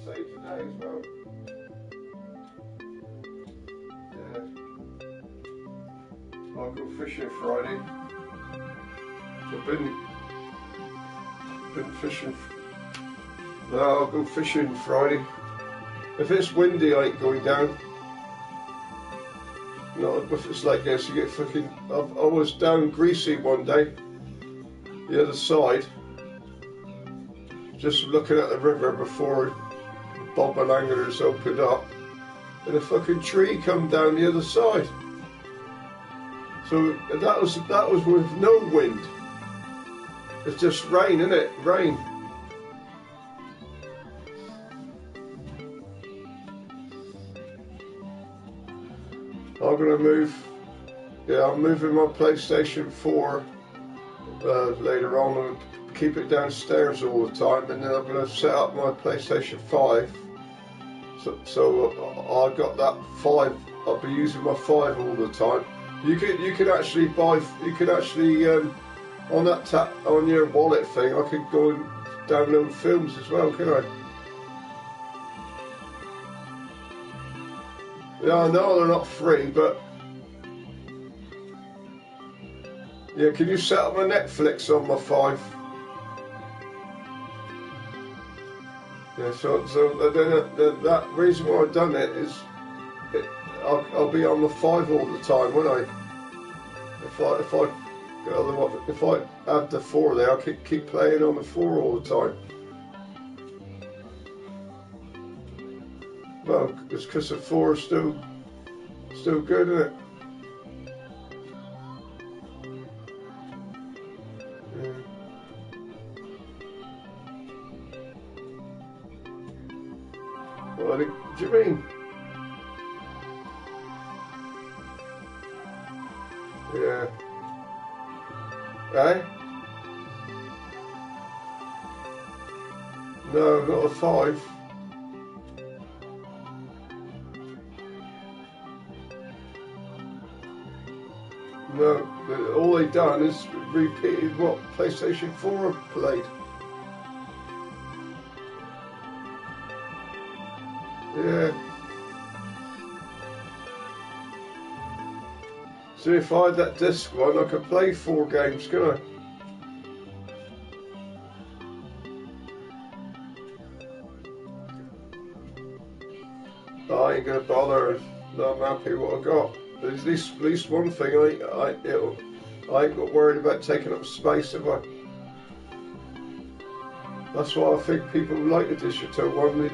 say today as well. Yeah. I'll go fishing Friday. I've been fishing. No, I'll go fishing Friday. If it's windy, I ain't going down. No, if it's like this, you get fucking. I was down Greasy one day, the other side, just looking at the river before Bob and Anglers opened up, and a fucking tree come down the other side. So that was with no wind. It's just rain, isn't it? Rain. I'm gonna move. Yeah, I'm moving my PlayStation 4 later on and keep it downstairs all the time, and then I'm gonna set up my PlayStation 5. So I got that 5. I'll be using my 5 all the time. You could actually buy. You could actually on that on your wallet thing. I could go and download films as well, can I? Yeah, I know they're not free, but yeah, can you set up my Netflix on my 5? Yeah, so then that reason why I've done it is I'll be on the 5 all the time, won't I? If I add the 4 there, I could keep playing on the 4 all the time. Well, it's because the 4 is still good, isn't it? Yeah. What do you mean? Yeah. Eh? No, not a 5. No, all they done is repeated what PlayStation 4 played. Yeah. See, if I had that disc one, I could play 4 games, couldn't I? I ain't gonna bother. No, I'm happy what I got. There's at least one thing I ain't got worried about taking up space, have I? That's why I think people like the digital one.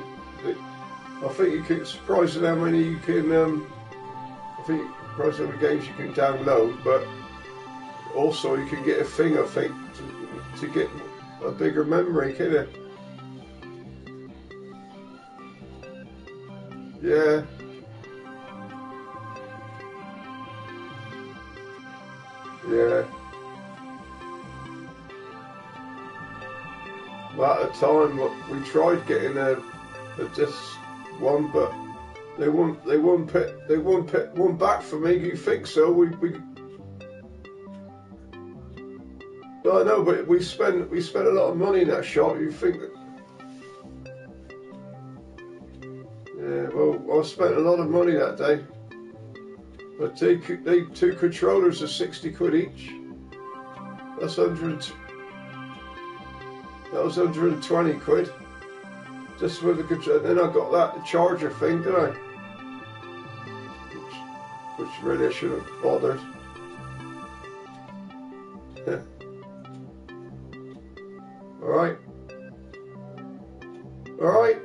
I think you can surprise at how many you can. I think surprised how many games you can download, but also you can get a thing. I think to get a bigger memory, can you? Yeah. Yeah. Well, at the time, we tried getting a disc one, but they won't put one back for me. You think so? I know, but we spent a lot of money in that shop. You think that? Yeah. Well, I spent a lot of money that day. But they 2 controllers are 60 quid each. That's 100. That was 120 quid. Just with the controller. Then I got the charger thing, didn't I? Which really I should have bothered. All right. All right.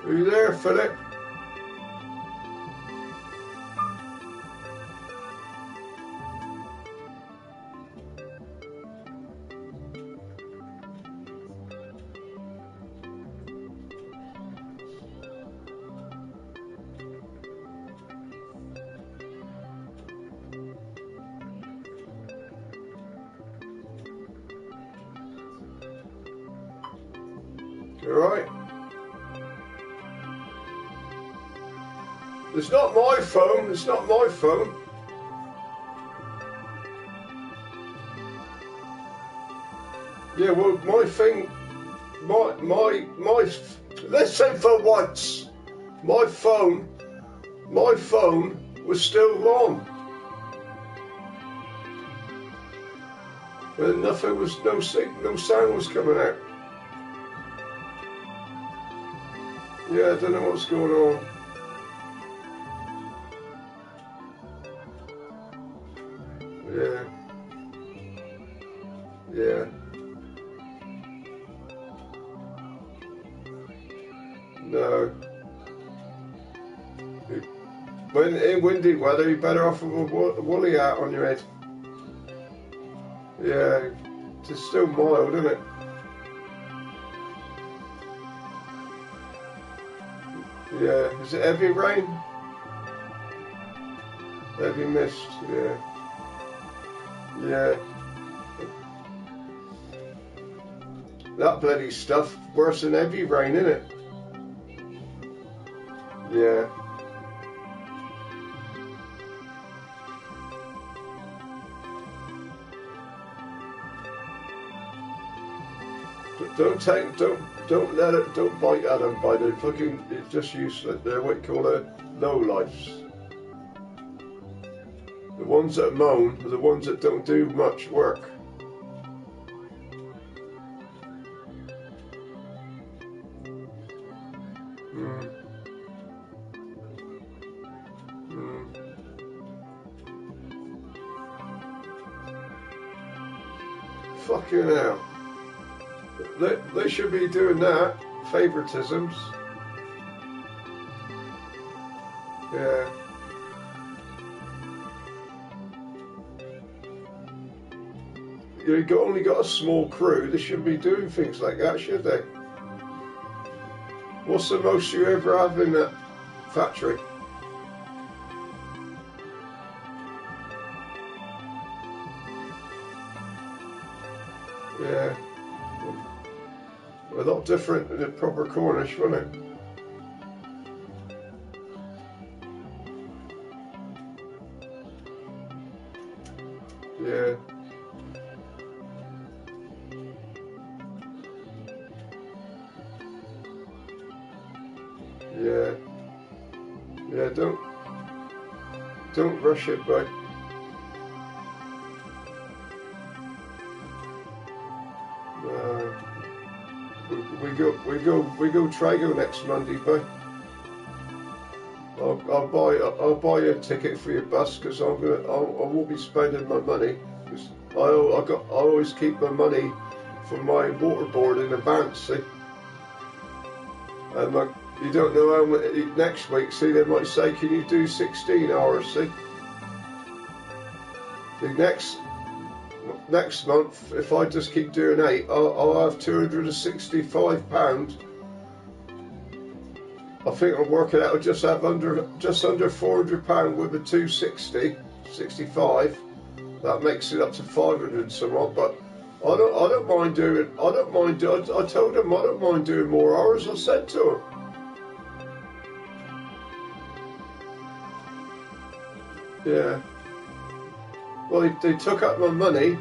Are you there, Philip? All right. It's not my phone. It's not my phone. Yeah, well, my thing, listen for once, my phone was still on. And nothing was, no sound was coming out. Yeah, I don't know what's going on. Yeah. Yeah. No. When in windy weather, you're better off with a woolly hat on your head. Yeah. It's still mild, isn't it? Yeah. Is it heavy rain? Heavy mist, yeah. Yeah. That bloody stuff worse than heavy rain, isn't it? Yeah. Don't bite at them by the fucking, it's just useless. They're what you call low lifes. The ones that moan are the ones that don't do much work. Fucking hell. They should be doing that. Favoritisms. Yeah. You've only got a small crew. They shouldn't be doing things like that, should they? What's the most you ever have in that factory? Yeah. A lot different than a proper Cornish, wasn't it? Yeah. Yeah. Yeah, don't rush it, bud. We go Trigo next Monday, bud. I'll buy you a ticket for your bus because I won't be spending my money. Cause I always keep my money for my waterboard in advance. See, and you don't know how much next week. See, they might say, "Can you do 16 hours?" See, next month, if I just keep doing 8, I'll have £265. I think I'll work it out. I'll just under £400 with a 265. That makes it up to 500 somewhat. But I don't mind doing. I told them I don't mind doing more hours. I said to them. Yeah. Well, they took up my money.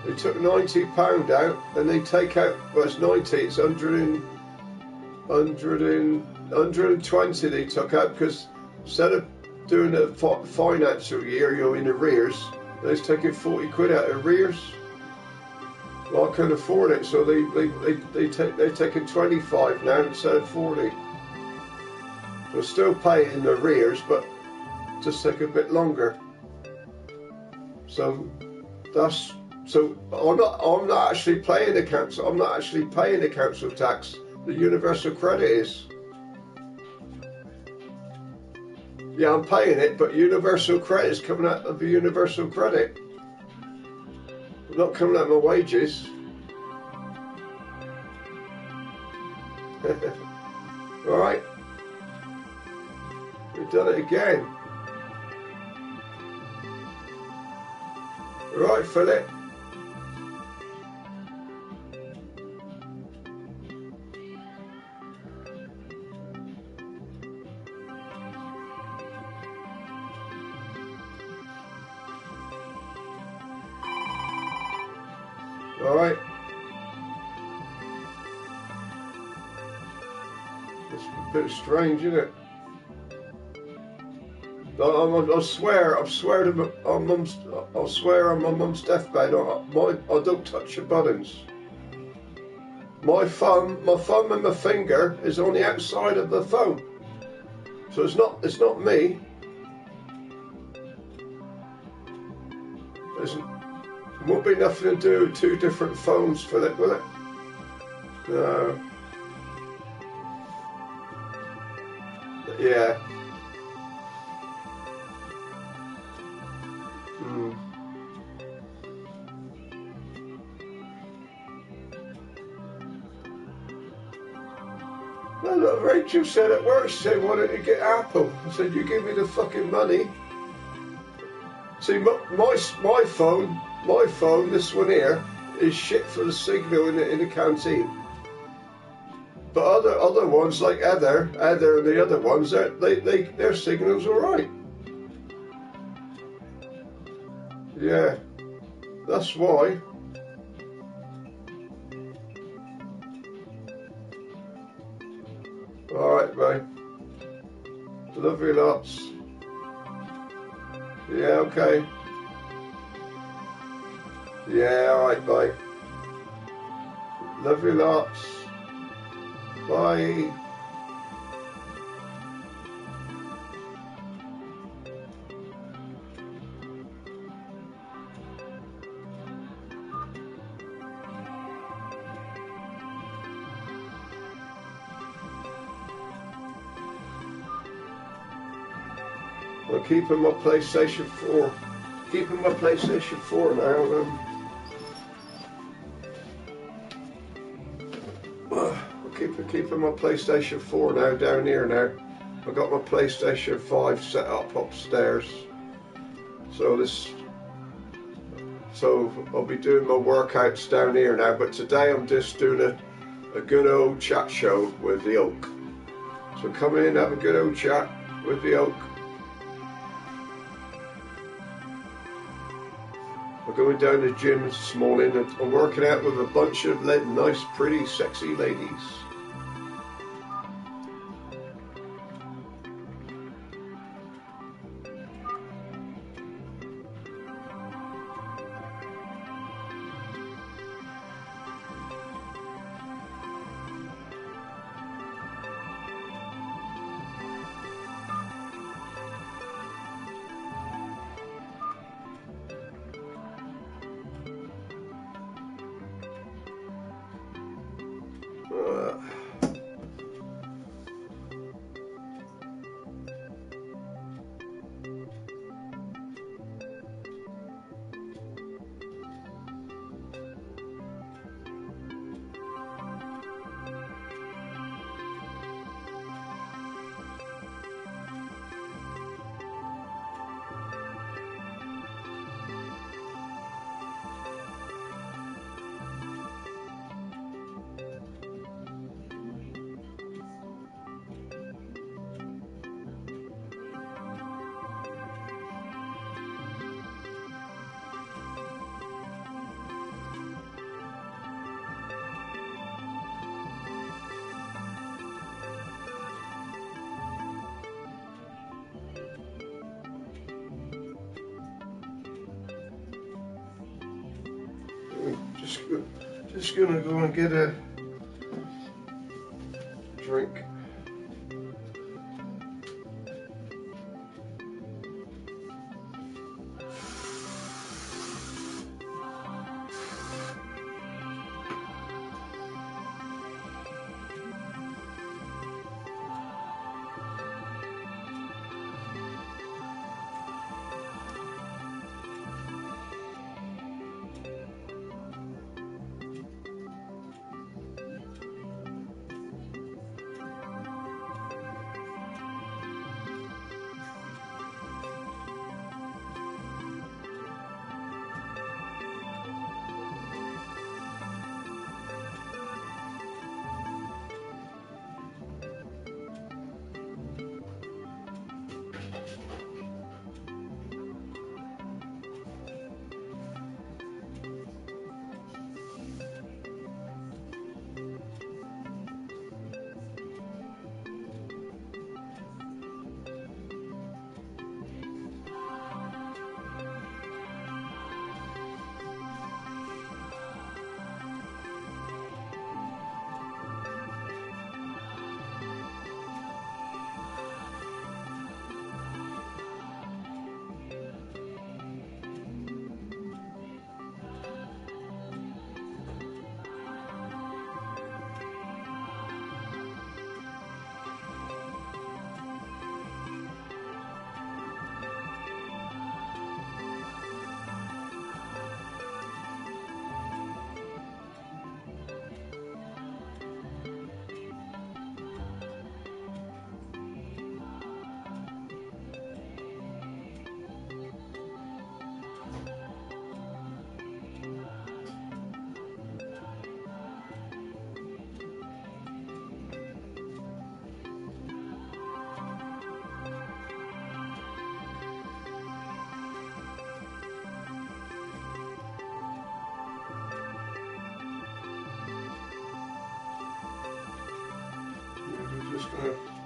They took £90 out, and they take out, well, it's 90, it's 120 they took out, because instead of doing a financial year, you're in arrears, they're taking 40 quid out of arrears. Well, I couldn't afford it, so they're taking 25 now instead of 40. We're still paying in arrears, but just take a bit longer. So that's. So I'm not actually paying the council. I'm not actually paying the council tax. The universal credit is. Yeah, I'm paying it, but universal credit is coming out of the universal credit. Not coming out of my wages. All right, we've done it again. All right, Philip. All right. Bit strange, isn't it? I swear on my mum's deathbed, I don't touch the buttons. My thumb and my finger is on the outside of the phone, so it's not me. There won't be nothing to do with two different phones for it, will it? No. Yeah. Well, Rachel said at work, she said, why don't you get Apple? I said, you give me the fucking money. See, my phone, this one here, is shit for the signal in the canteen. But other ones like Heather and the other ones, their signal's alright. Yeah, that's why. Alright, mate. Love you lots. Yeah, okay. Yeah, alright, mate. Love you lots. Bye. I'm keeping my PlayStation 4. Keeping my PlayStation 4 now. Keeping my PlayStation 4 now down here now. I've got my PlayStation 5 set up upstairs. So I'll be doing my workouts down here now. But today I'm just doing a good old chat show with the Oak. So come in, have a good old chat with the Oak. I'm going down to the gym this morning and I'm working out with a bunch of nice, pretty, sexy ladies. Just gonna go and get a drink.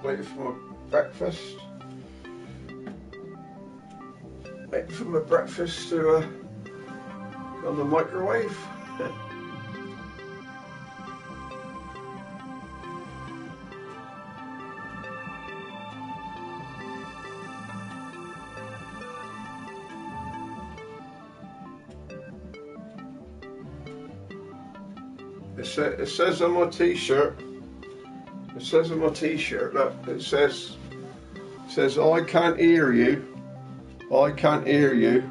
Waiting for my breakfast. Waiting for my breakfast to go on the microwave. It says on my t-shirt. It says on my t-shirt that it says I can't hear you. I can't hear you.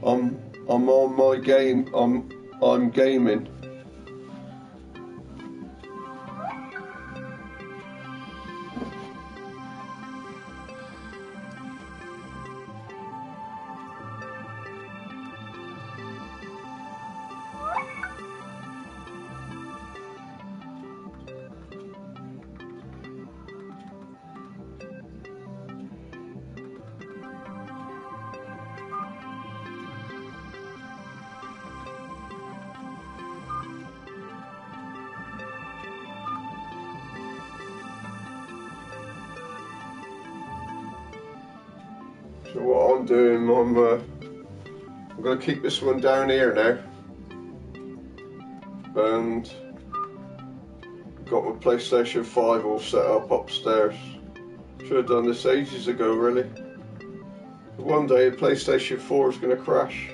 I'm on my game. I'm gaming. So what I'm doing, I'm going to keep this one down here now, and got my PlayStation 5 all set up upstairs. Should have done this ages ago, really. But one day the PlayStation 4 is going to crash.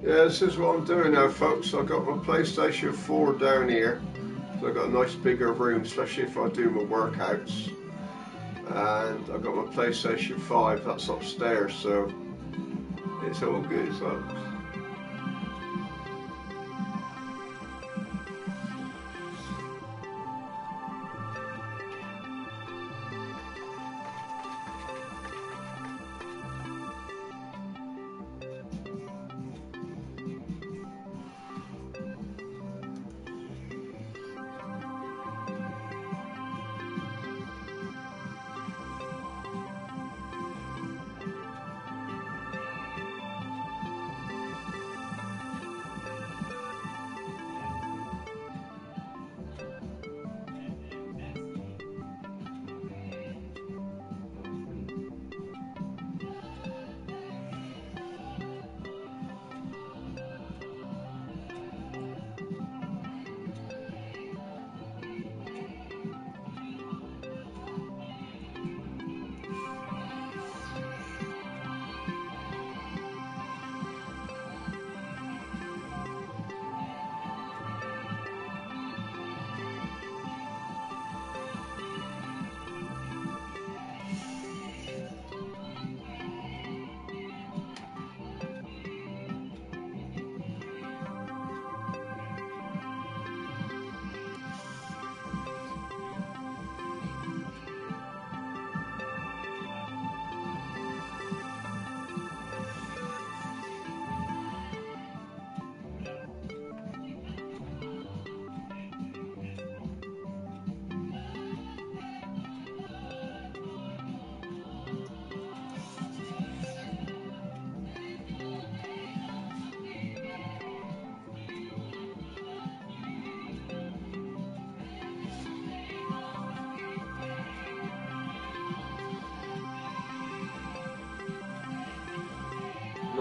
Yeah, this is what I'm doing now, folks. I've got my PlayStation 4 down here, so I've got a nice bigger room, especially if I do my workouts. And I've got my PlayStation 5, that's upstairs, so it's all good, folks.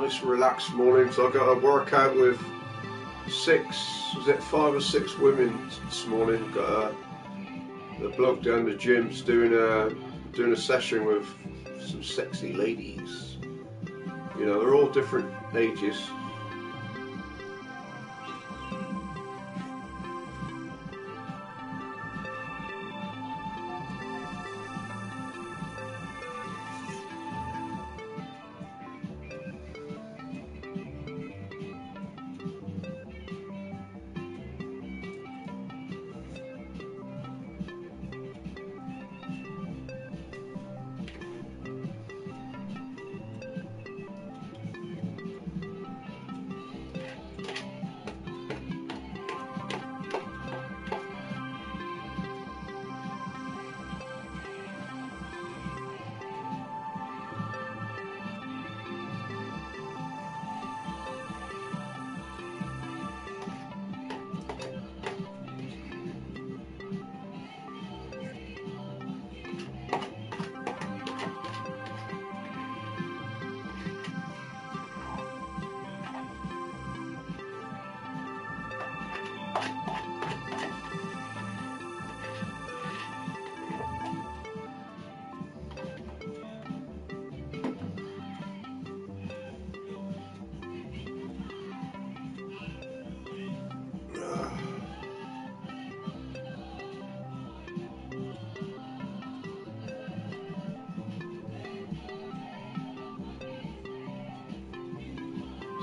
nice relaxed morning. So I got a workout with 5 or 6 women this morning. Got the bloke down the gym's doing a session with some sexy ladies. You know, they're all different ages.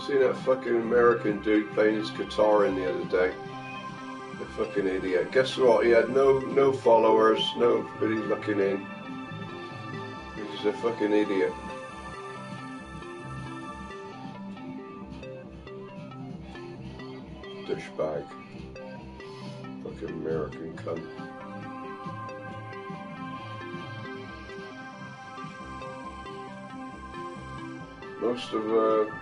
Seen that fucking American dude playing his guitar in the other day. The fucking idiot. Guess what? He had no followers, nobody looking in. He's a fucking idiot. Douchebag. Fucking American cunt. Most of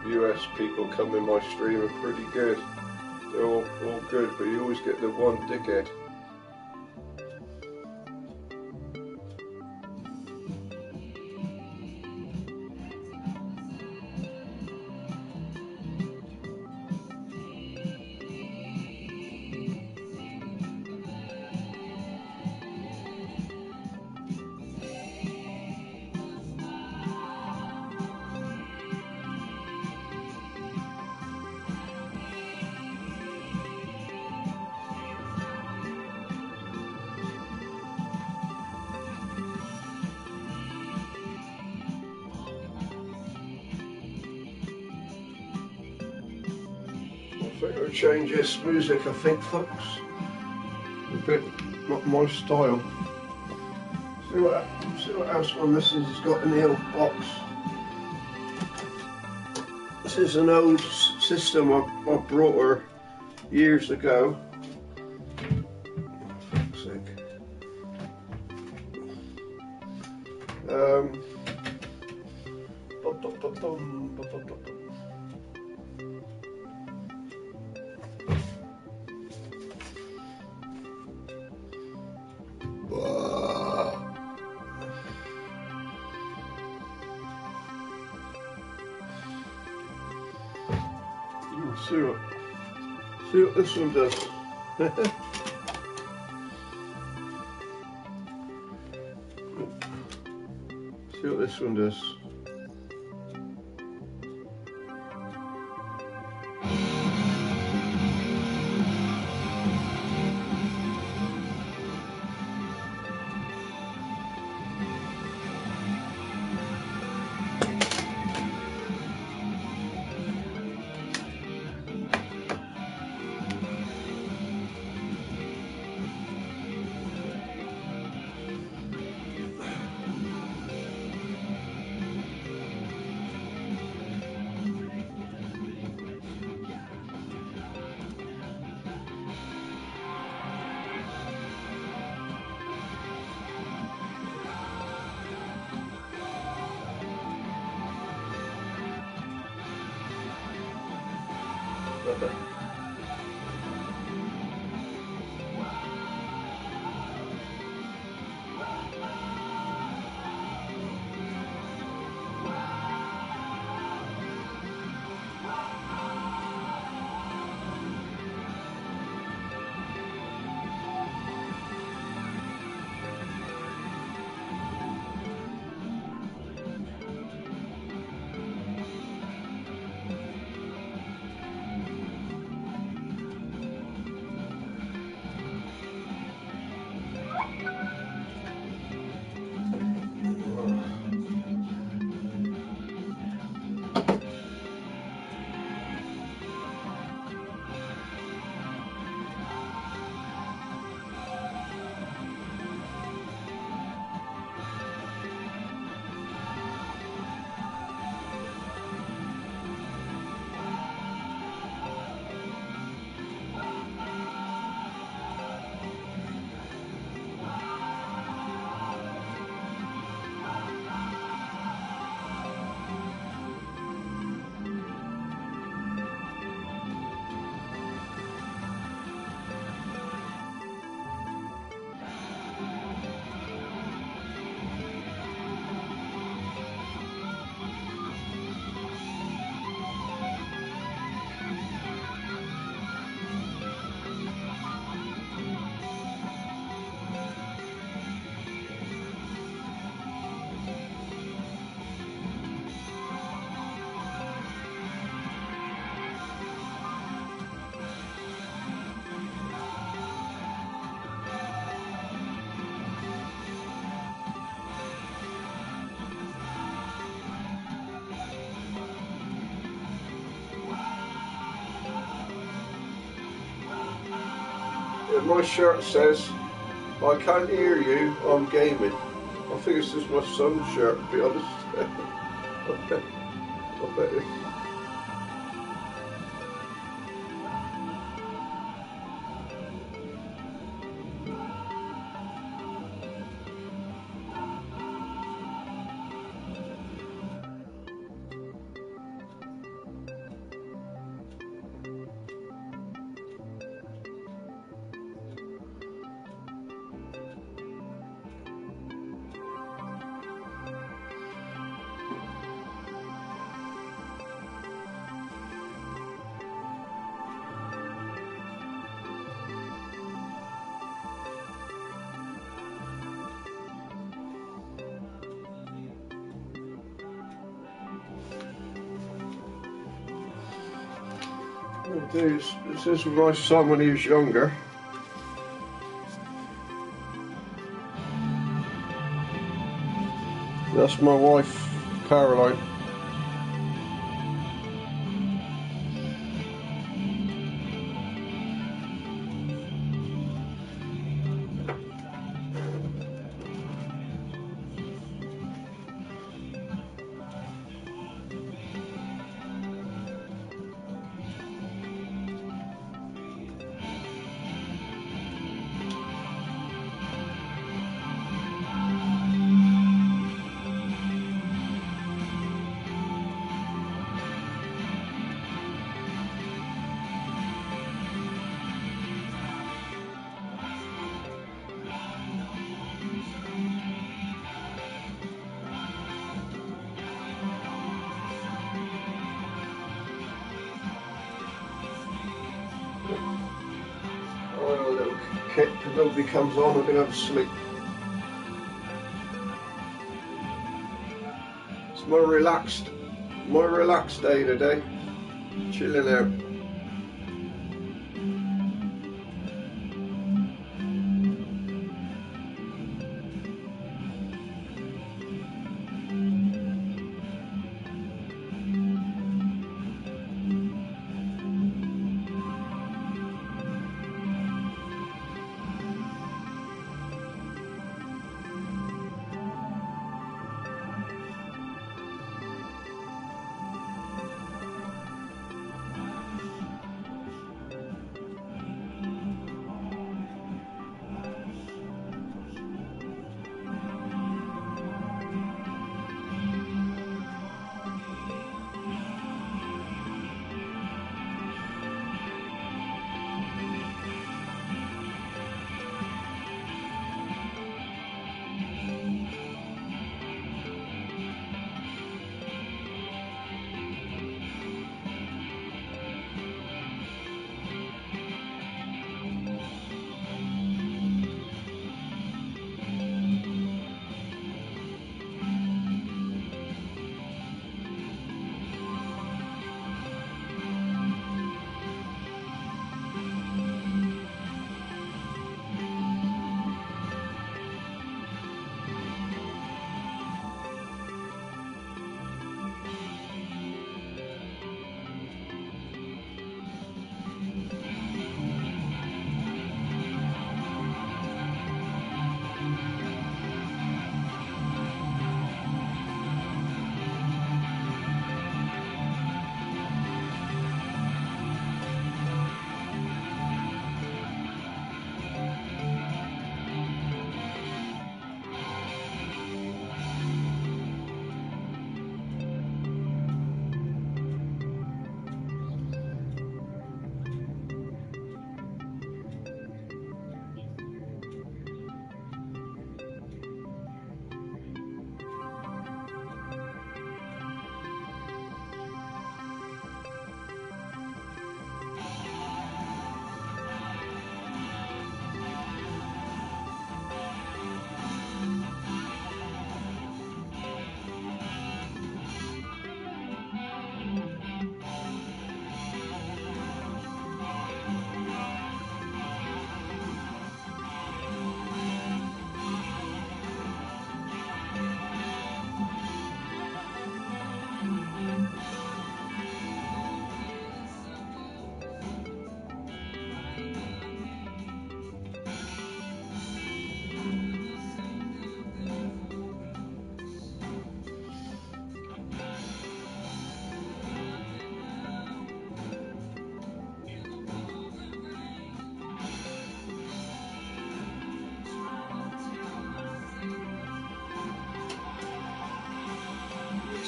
US people come in my stream are pretty good. They're all good, but you always get the one dickhead. I think I'll change this music, I think, folks. A bit not my style. See what else my missus has got in the old box. This is an old system I brought her years ago. For fuck's sake. See what this one does. See what this one does. my shirt says, "I can't hear you, I'm gaming." I think it's just my son's shirt, to be honest. I bet it's... This is my son when he was younger. That's my wife, Caroline. Oh, a little kick, if nobody comes on, I'm going to have a sleep. It's my relaxed day today. Chilling out.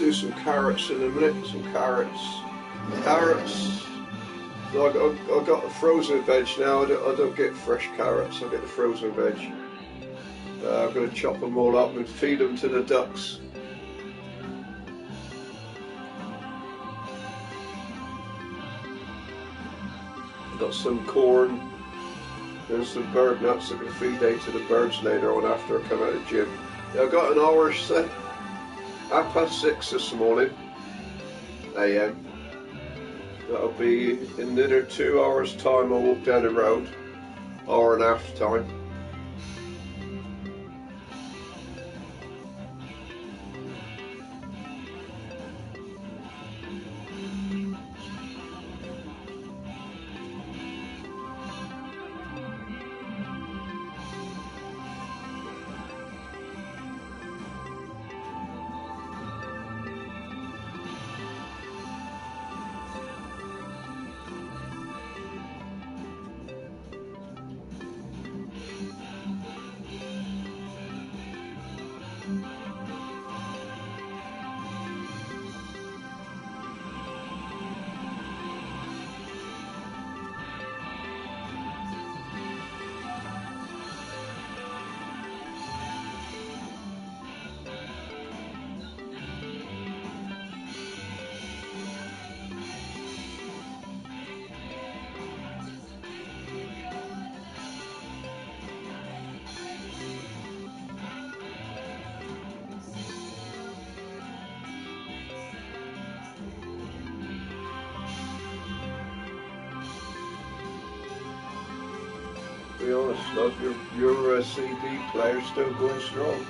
do some carrots in a minute. Some carrots. Carrots. So I got the frozen veg now. I don't get fresh carrots. I get the frozen veg. I'm going to chop them all up and feed them to the ducks. I've got some corn and some bird nuts. I'm going to feed them to the birds later on after I come out of the gym. Yeah, I got an hour set. 6:30 this morning, AM. That'll be in another 2 hours time. I'll walk down the road, hour and a half time. To be honest, love, your CD player's still going strong.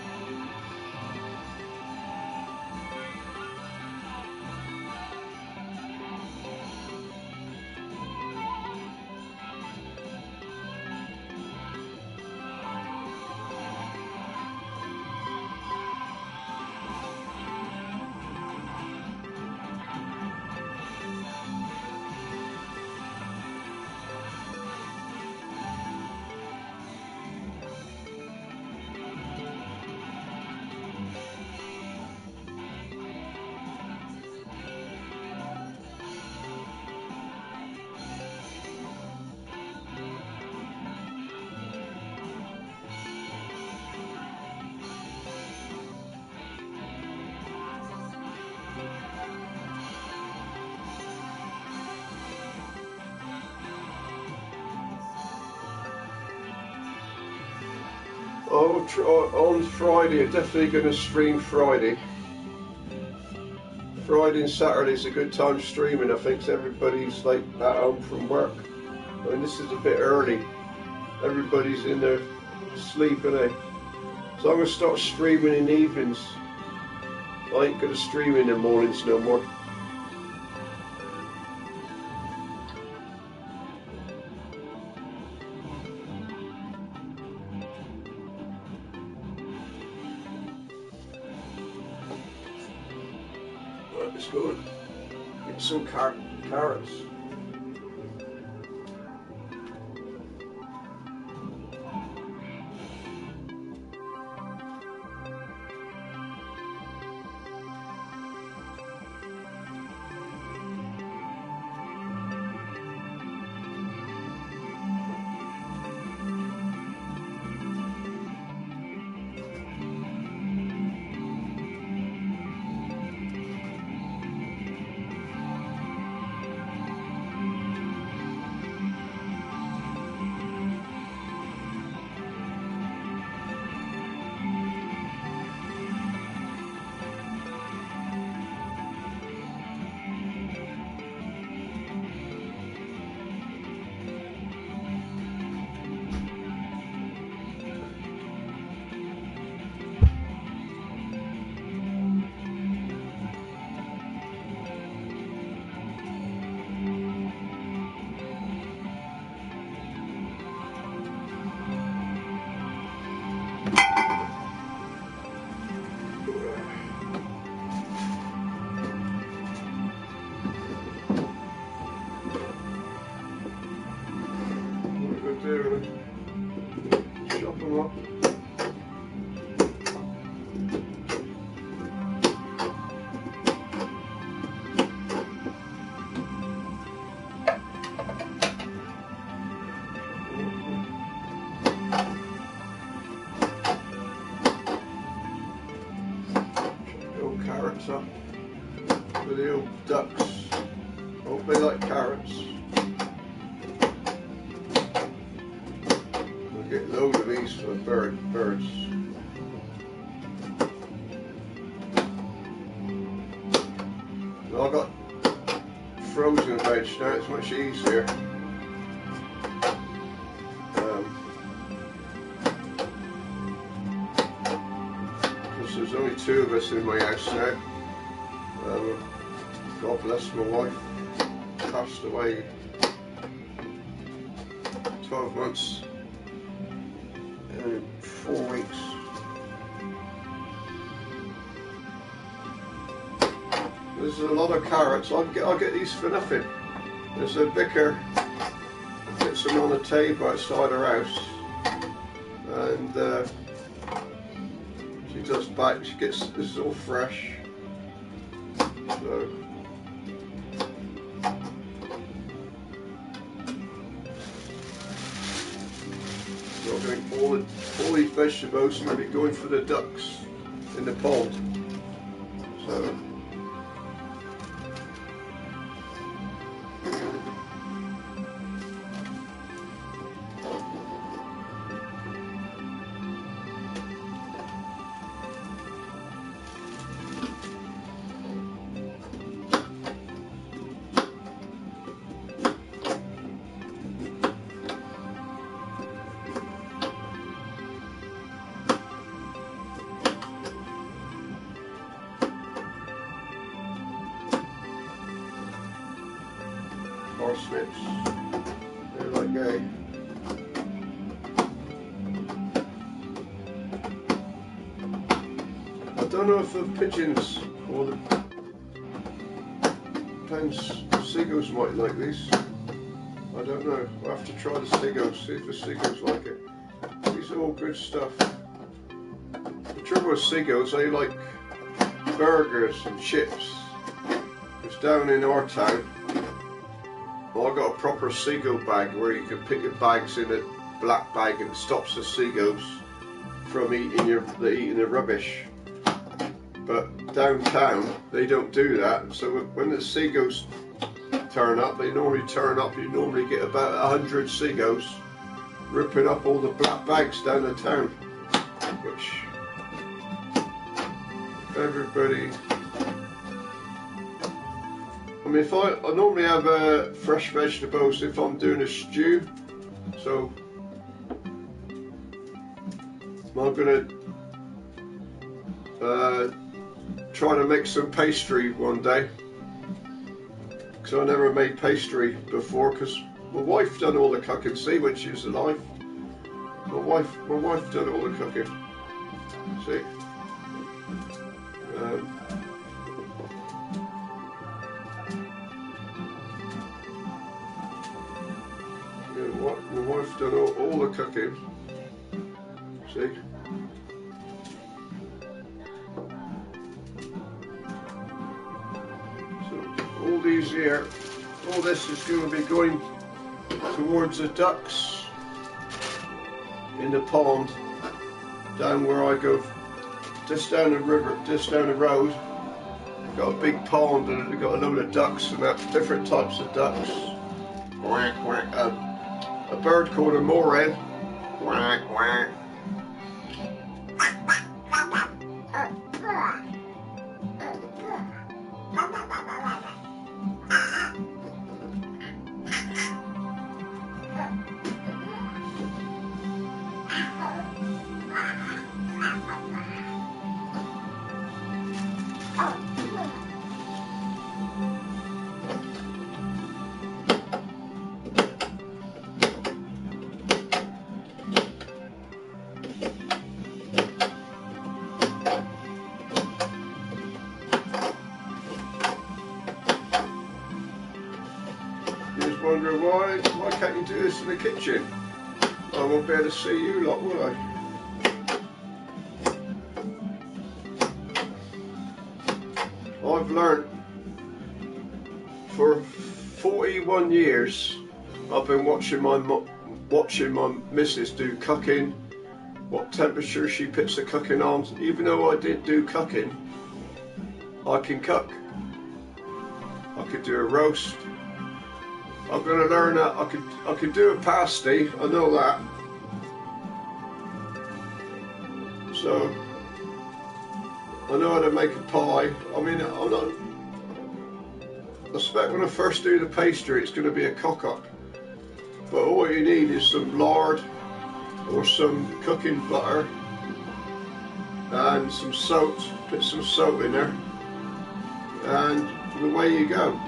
On Friday, I'm definitely going to stream Friday. Friday and Saturday is a good time streaming, I think, 'cause everybody's like at home from work. I mean, this is a bit early. Everybody's in their sleep, innit? So I'm going to start streaming in the evenings. I ain't going to stream in the mornings no more. Let's go and get some carrots. top with the old ducks. Hope they like carrots. We'll get a load of these for birds. Well, I got frozen veg now, it's much easier. Because there's only 2 of us in my house now. God bless my wife, passed away 12 months and 4 weeks. There's a lot of carrots. I'll get these for nothing. There's a vicar gets them on a table outside her house, and she does back. She gets this is all fresh. So all these vegetables are going to be going for the ducks in the pond. So. Parsnips, they're like a I don't know if the pigeons or the seagulls might like these. I don't know. I'll have to try the seagulls, see if the seagulls like it. These are all good stuff. The trouble with seagulls, they like burgers and chips. It's down in our town. Well, I've got a proper seagull bag where you can put your bags in a black bag and it stops the seagulls from eating the rubbish. But downtown they don't do that. So when the seagulls turn up, they normally turn up. You normally get about 100 seagulls ripping up all the black bags down the town. Which, if everybody. I mean, if I normally have fresh vegetables if I'm doing a stew, so I'm gonna try to make some pastry one day, because I never made pastry before. Because my wife done all the cooking. See, when she was alive, my wife done all the cooking. See. My wife done all the cooking. See? So all these here, all this is going to be going towards the ducks in the pond, down where I go, just down the river, just down the road. We've got a big pond and we've got a load of ducks and that, different types of ducks. Quack, quack. A bird called a moran. Quack, quack. Wondering why can't you do this in the kitchen? I won't be able to see you lot, will I? I've learnt for 41 years. I've been watching my missus do cooking, what temperature she puts the cooking on. Even though I didn't do cooking, I can cook. I could do a roast. I'm going to learn that. I could do a pasty. I know that. So I know how to make a pie. I mean, I expect when I first do the pastry, it's going to be a cock-up. But all you need is some lard or some cooking butter and some salt. Put some salt in there, and away you go.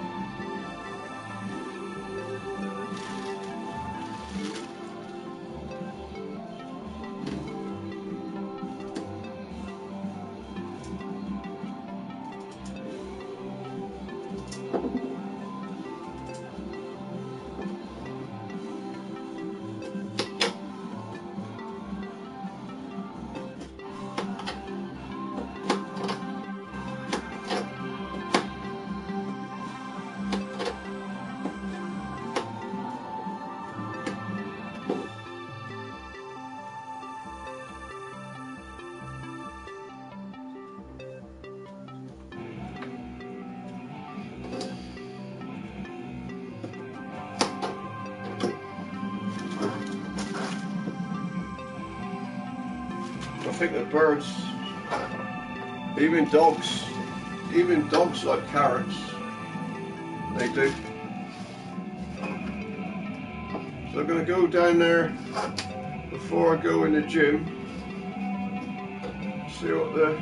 I think the birds, even dogs like carrots. They do. So I'm going to go down there before I go in the gym. See what the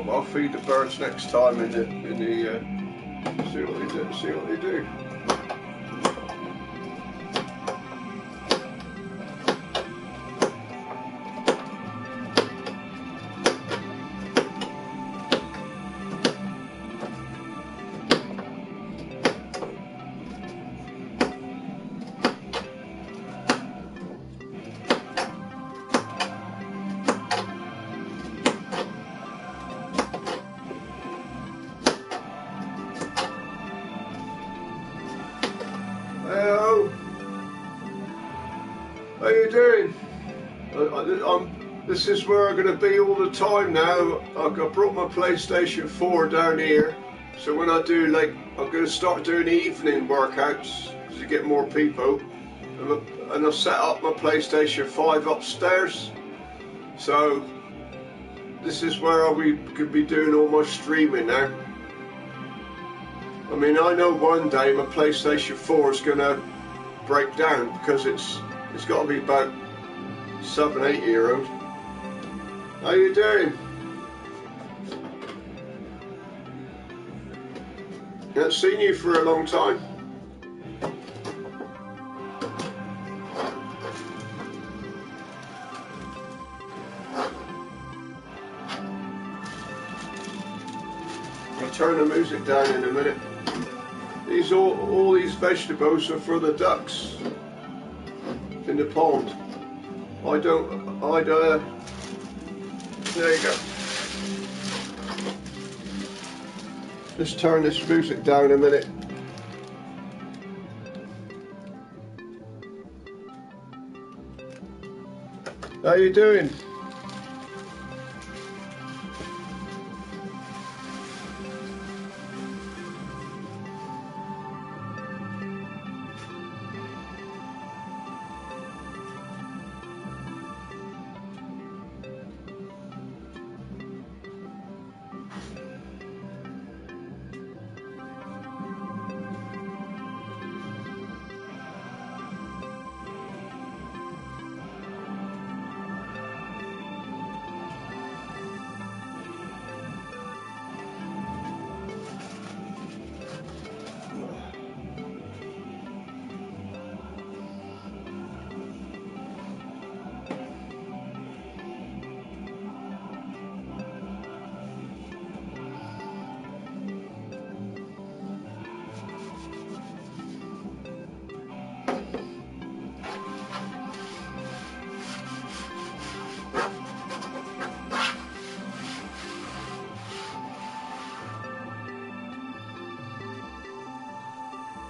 I'll feed the birds next time in the see what they do. Hello, how you doing? This is where I'm going to be all the time now. I brought my PlayStation 4 down here, so when I do, like, I'm going to start doing evening workouts to get more people, and I've set up my PlayStation 5 upstairs, so this is where I could be doing all my streaming now. I mean, I know one day my PlayStation 4 is going to break down because it's got to be about 7-8 year old. How you doing? Haven't seen you for a long time. I'll turn the music down in a minute. All these vegetables are for the ducks in the pond. There you go. Just turn this music down a minute. How you doing?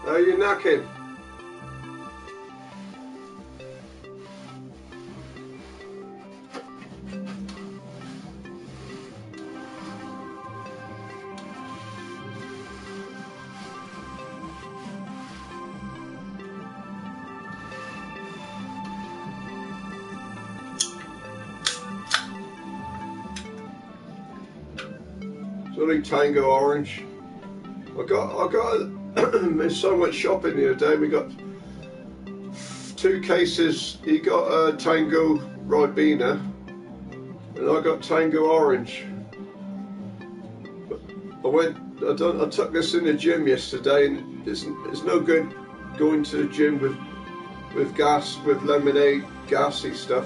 How you knacking? only Tango Orange. I got there's so much shopping the other day. We got 2 cases. He got Tango Ribena, and I got Tango Orange. I took this in the gym yesterday, and it's no good going to the gym with lemonade, gassy stuff.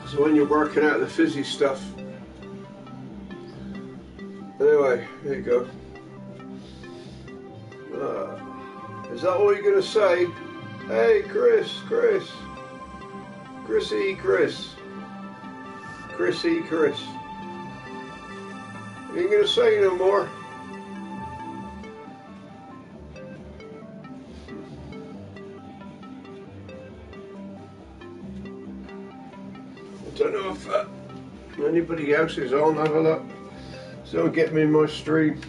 So when you're working out the fizzy stuff. Anyway, here you go. Is that all you're going to say? Hey, Chris. Chrissy Chris. You ain't going to say no more? I don't know if anybody else is on. Have a look. So get me in my stream.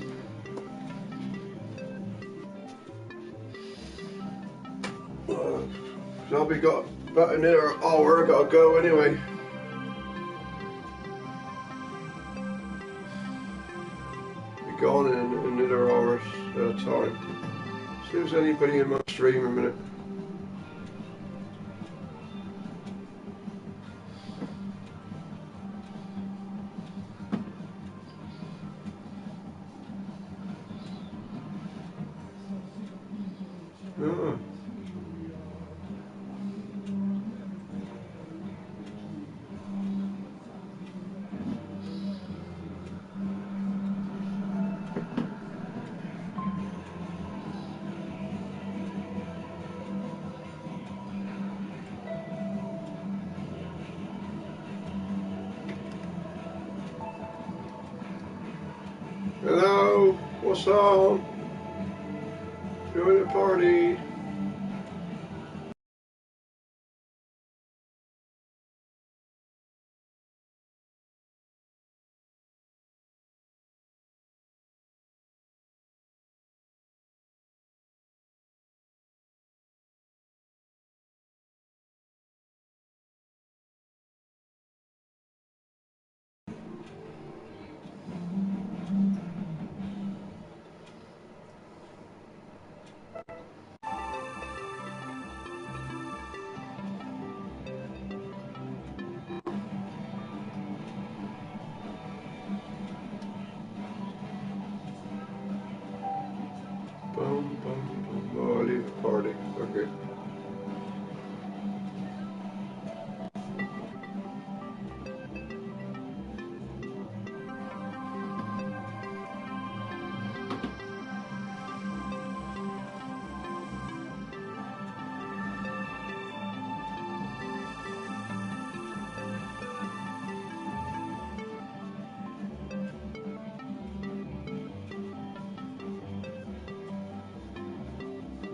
So we got about another hour. I gotta go anyway. Be gone in another hour's time. See if there's anybody in my stream in a minute. Oh. Hello, what's up? Join the party. Boom, boom, boom. Oh, I leave the party. Okay.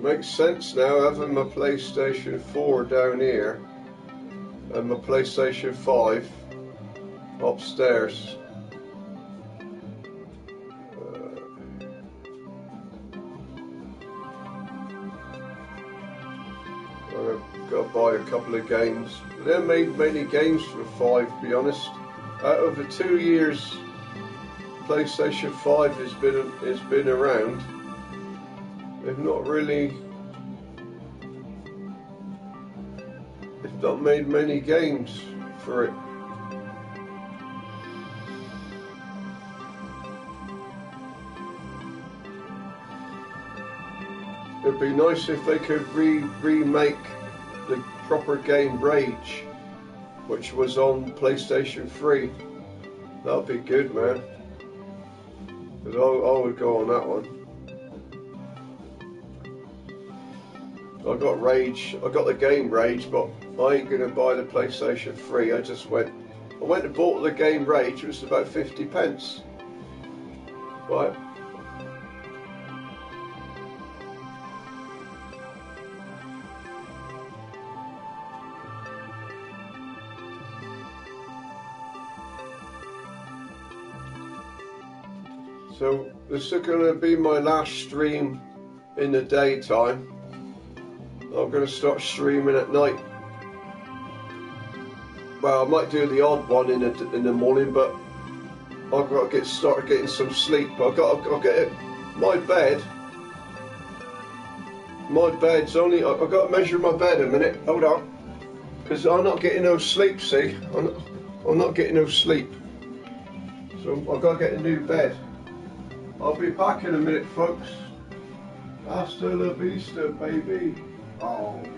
Makes sense now having my PlayStation 4 down here and my PlayStation 5 upstairs. I've got to buy a couple of games. They haven't made many games for 5, to be honest. Out of the 2 years PlayStation 5 has been around, they've not made many games for it. It'd be nice if they could remake the proper game Rage, which was on PlayStation 3. That'd be good, man. Because I would go on that one. I got Rage, I got the game Rage, but I ain't gonna buy the PlayStation 3. I went and bought the game Rage. It was about 50 pence. Right. So this is gonna be my last stream in the daytime. I'm going to start streaming at night well, I might do the odd one in the morning, but I've got to start getting some sleep. I'll get it. My bed's only. I've got to measure my bed a minute. Hold on, because I'm not getting no sleep. See, I'm not getting no sleep. So I've got to get a new bed. I'll be back in a minute, folks. Hasta la vista, baby. I'll be back.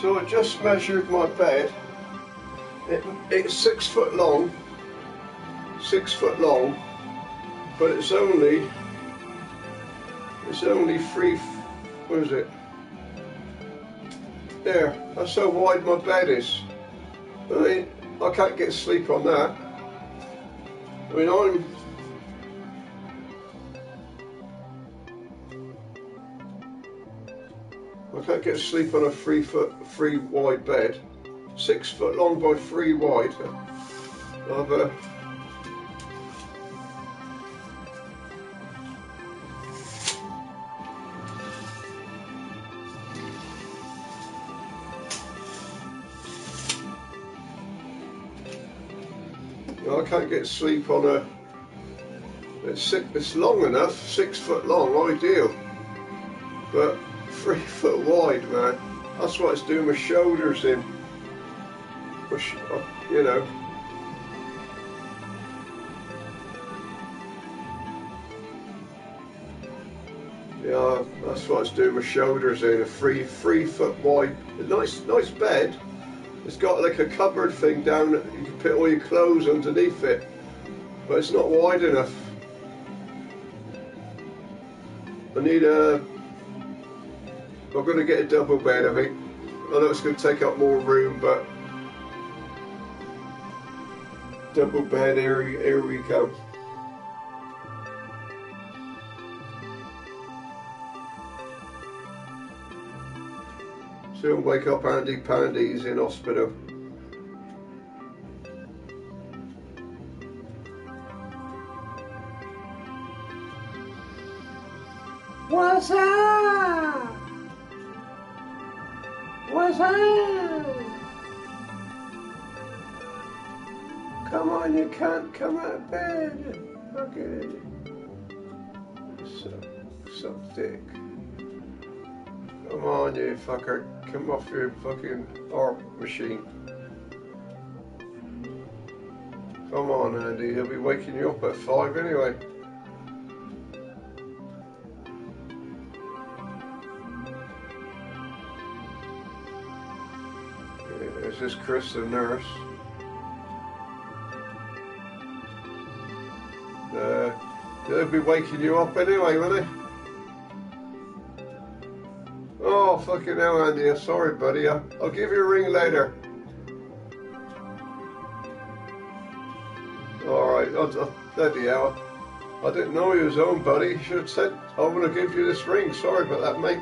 So I just measured my bed. It's 6 foot long, but it's only three. What is it? There. That's how wide my bed is. I mean, I can't get sleep on that. I mean, I can't get sleep on a 3 wide bed. 6 foot long by 3 wide. I can't get sleep on a. It's long enough, 6 foot long, ideal, but 3 foot wide, man. That's what it's doing my shoulders in. Which, you know. Yeah, that's what it's doing my shoulders in. A 3 foot wide, nice bed. It's got like a cupboard thing down that you can put all your clothes underneath it, but it's not wide enough. I'm going to get a double bed, I think. I know it's going to take up more room, but double bed, here we go. Soon wake up Andy Pandy, he's in hospital. What's up? What's up? Come on, you can't come out of bed. Okay. So thick. Come on, you fucker. Come off your fucking art machine. Come on, Andy. He'll be waking you up at 5 anyway. Is this Chris, the nurse? They'll be waking you up anyway, won't they? Oh, fucking hell, Andy. Sorry, buddy. I'll give you a ring later. Alright, bloody hell. I didn't know he was home, buddy. You should have said, I'm going to give you this ring. Sorry about that, mate.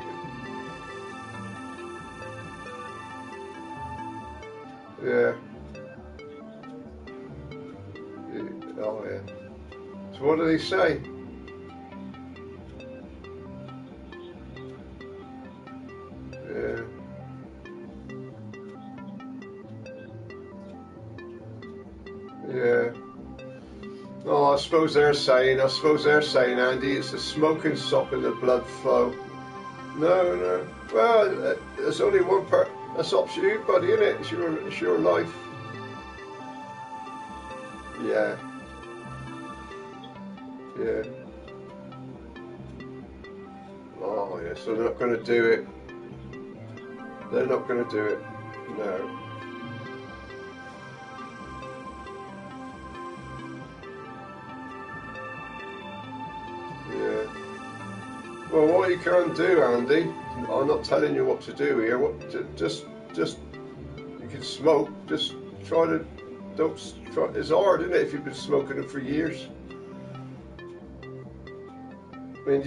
Yeah. Oh, yeah. So what did he say? I suppose they're saying, Andy, it's the smoking stopping the blood flow. No. Well, there's only one part. That's up to you, buddy, isn't it? It's your life. Yeah. Yeah. Oh, yeah, so they're not going to do it. They're not going to do it. No. Yeah. Well, what you can do, Andy, I'm not telling you what to do here. Just you can smoke. Just try to don't try. It's hard, isn't it, if you've been smoking it for years? I mean,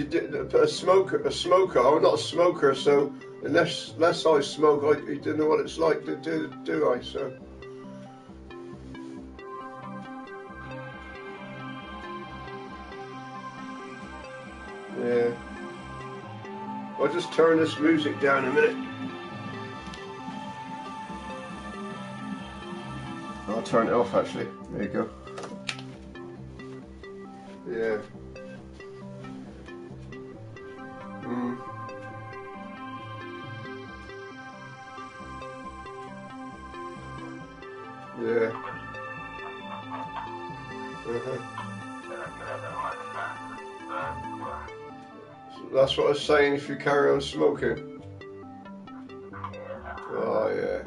a smoker. I'm not a smoker, so unless I smoke, I don't know what it's like to do I? So. Yeah. I'll just turn this music down a minute. I'll turn it off actually. There you go. Yeah. Yeah. So that's what I was saying, if you carry on smoking. Oh yeah.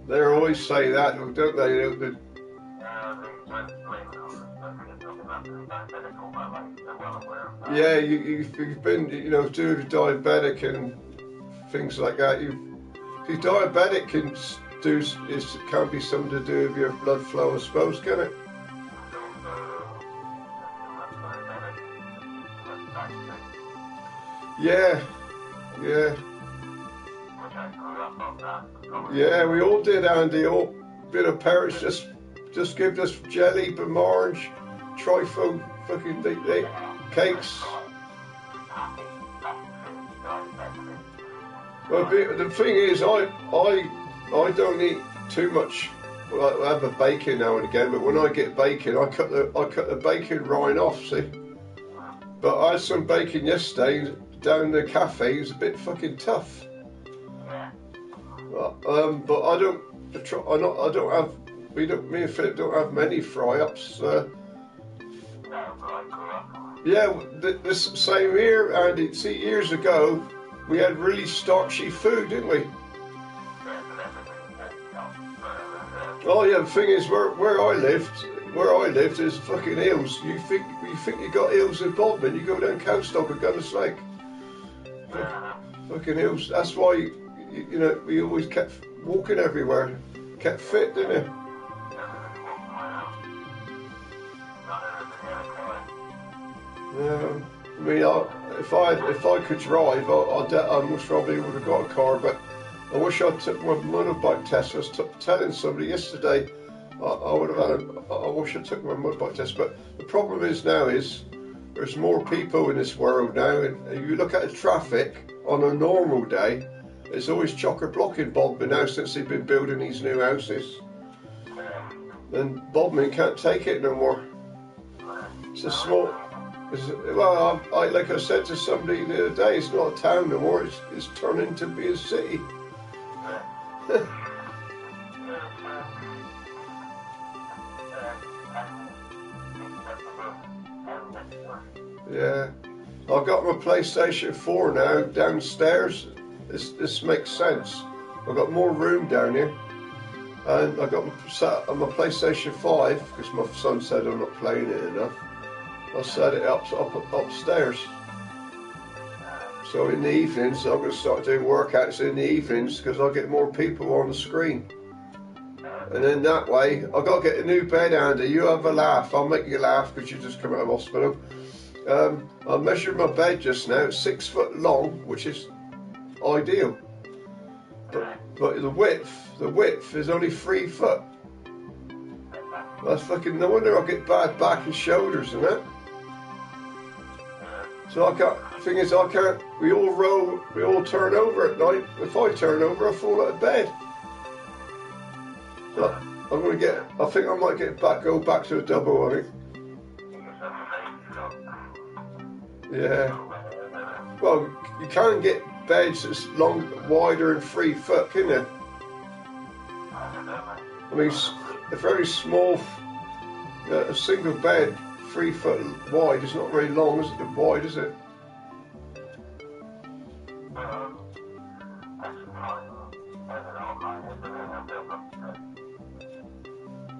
They always say that, don't they? Yeah, you've been, due to diabetic and things like that. If you're diabetic, can be something to do with your blood flow, I suppose, can it? Yeah. Yeah, we all did, Andy. All bit of parents just give us jelly, blancmange, trifle, fucking cakes. Well, the thing is, I don't eat too much. Well, I have a bacon now and again, but when I get bacon, I cut the bacon rind off. See, but I had some bacon yesterday down the cafe. It was a bit fucking tough. But I don't have. Me and Philip don't have many fry-ups. Yeah, this same here, Andy. See, years ago, we had really starchy food, didn't we? Oh yeah, the thing is, where I lived is fucking hills. You think you got hills in Bodmin? You go down Cowstock or Gunner's Lake. Fucking hills. That's why we always kept walking everywhere, kept fit, didn't we? Yeah. I mean, if I could drive, I most probably would have got a car, but I wish I took my motorbike test. I was telling somebody yesterday I wish I took my motorbike test, but the problem is there's more people in this world now, and if you look at the traffic on a normal day, it's always chock-a-block in Bodmin now since they've been building these new houses. And Bodmin can't take it no more. It's a small... Well, like I said to somebody the other day, it's not a town no more, it's turning to be a city. Yeah. I've got my PlayStation 4 now downstairs. This makes sense. I've got more room down here. And I got sat on my PlayStation 5 because my son said I'm not playing it enough. I set it up upstairs. So in the evenings, I'm going to start doing workouts in the evenings because I'll get more people on the screen. And then that way, I've got to get a new bed, Andy. You have a laugh. I'll make you laugh because you just come out of hospital. I measured my bed just now. It's 6 foot long, which is ideal. But the width is only 3 foot. That's fucking, no wonder I get bad back and shoulders and that. So thing is, we all turn over at night. If I turn over, I fall out of bed. I'm gonna get. I think I might go back to a double. I think. Yeah. Well, you can't get beds that's wider than 3 foot, can you? I mean, a very small, a single bed, 3 foot wide, is not very long, is it? Wide, is it?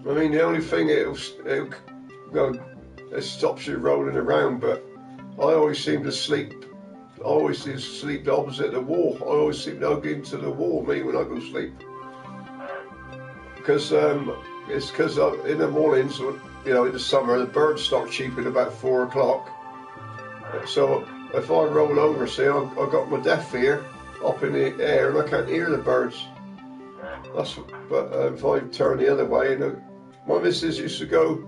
I mean, the only thing it stops you rolling around, but I always seem to sleep. I always seem to sleep opposite the wall. I always seem to hug into the wall, me, when I go to sleep. Because it's because in the mornings, you know, in the summer, the birds start cheeping about 4 o'clock. So if I roll over, say, I've got my deaf ear up in the air and I can't hear the birds. But if I turn the other way, my missus used to go.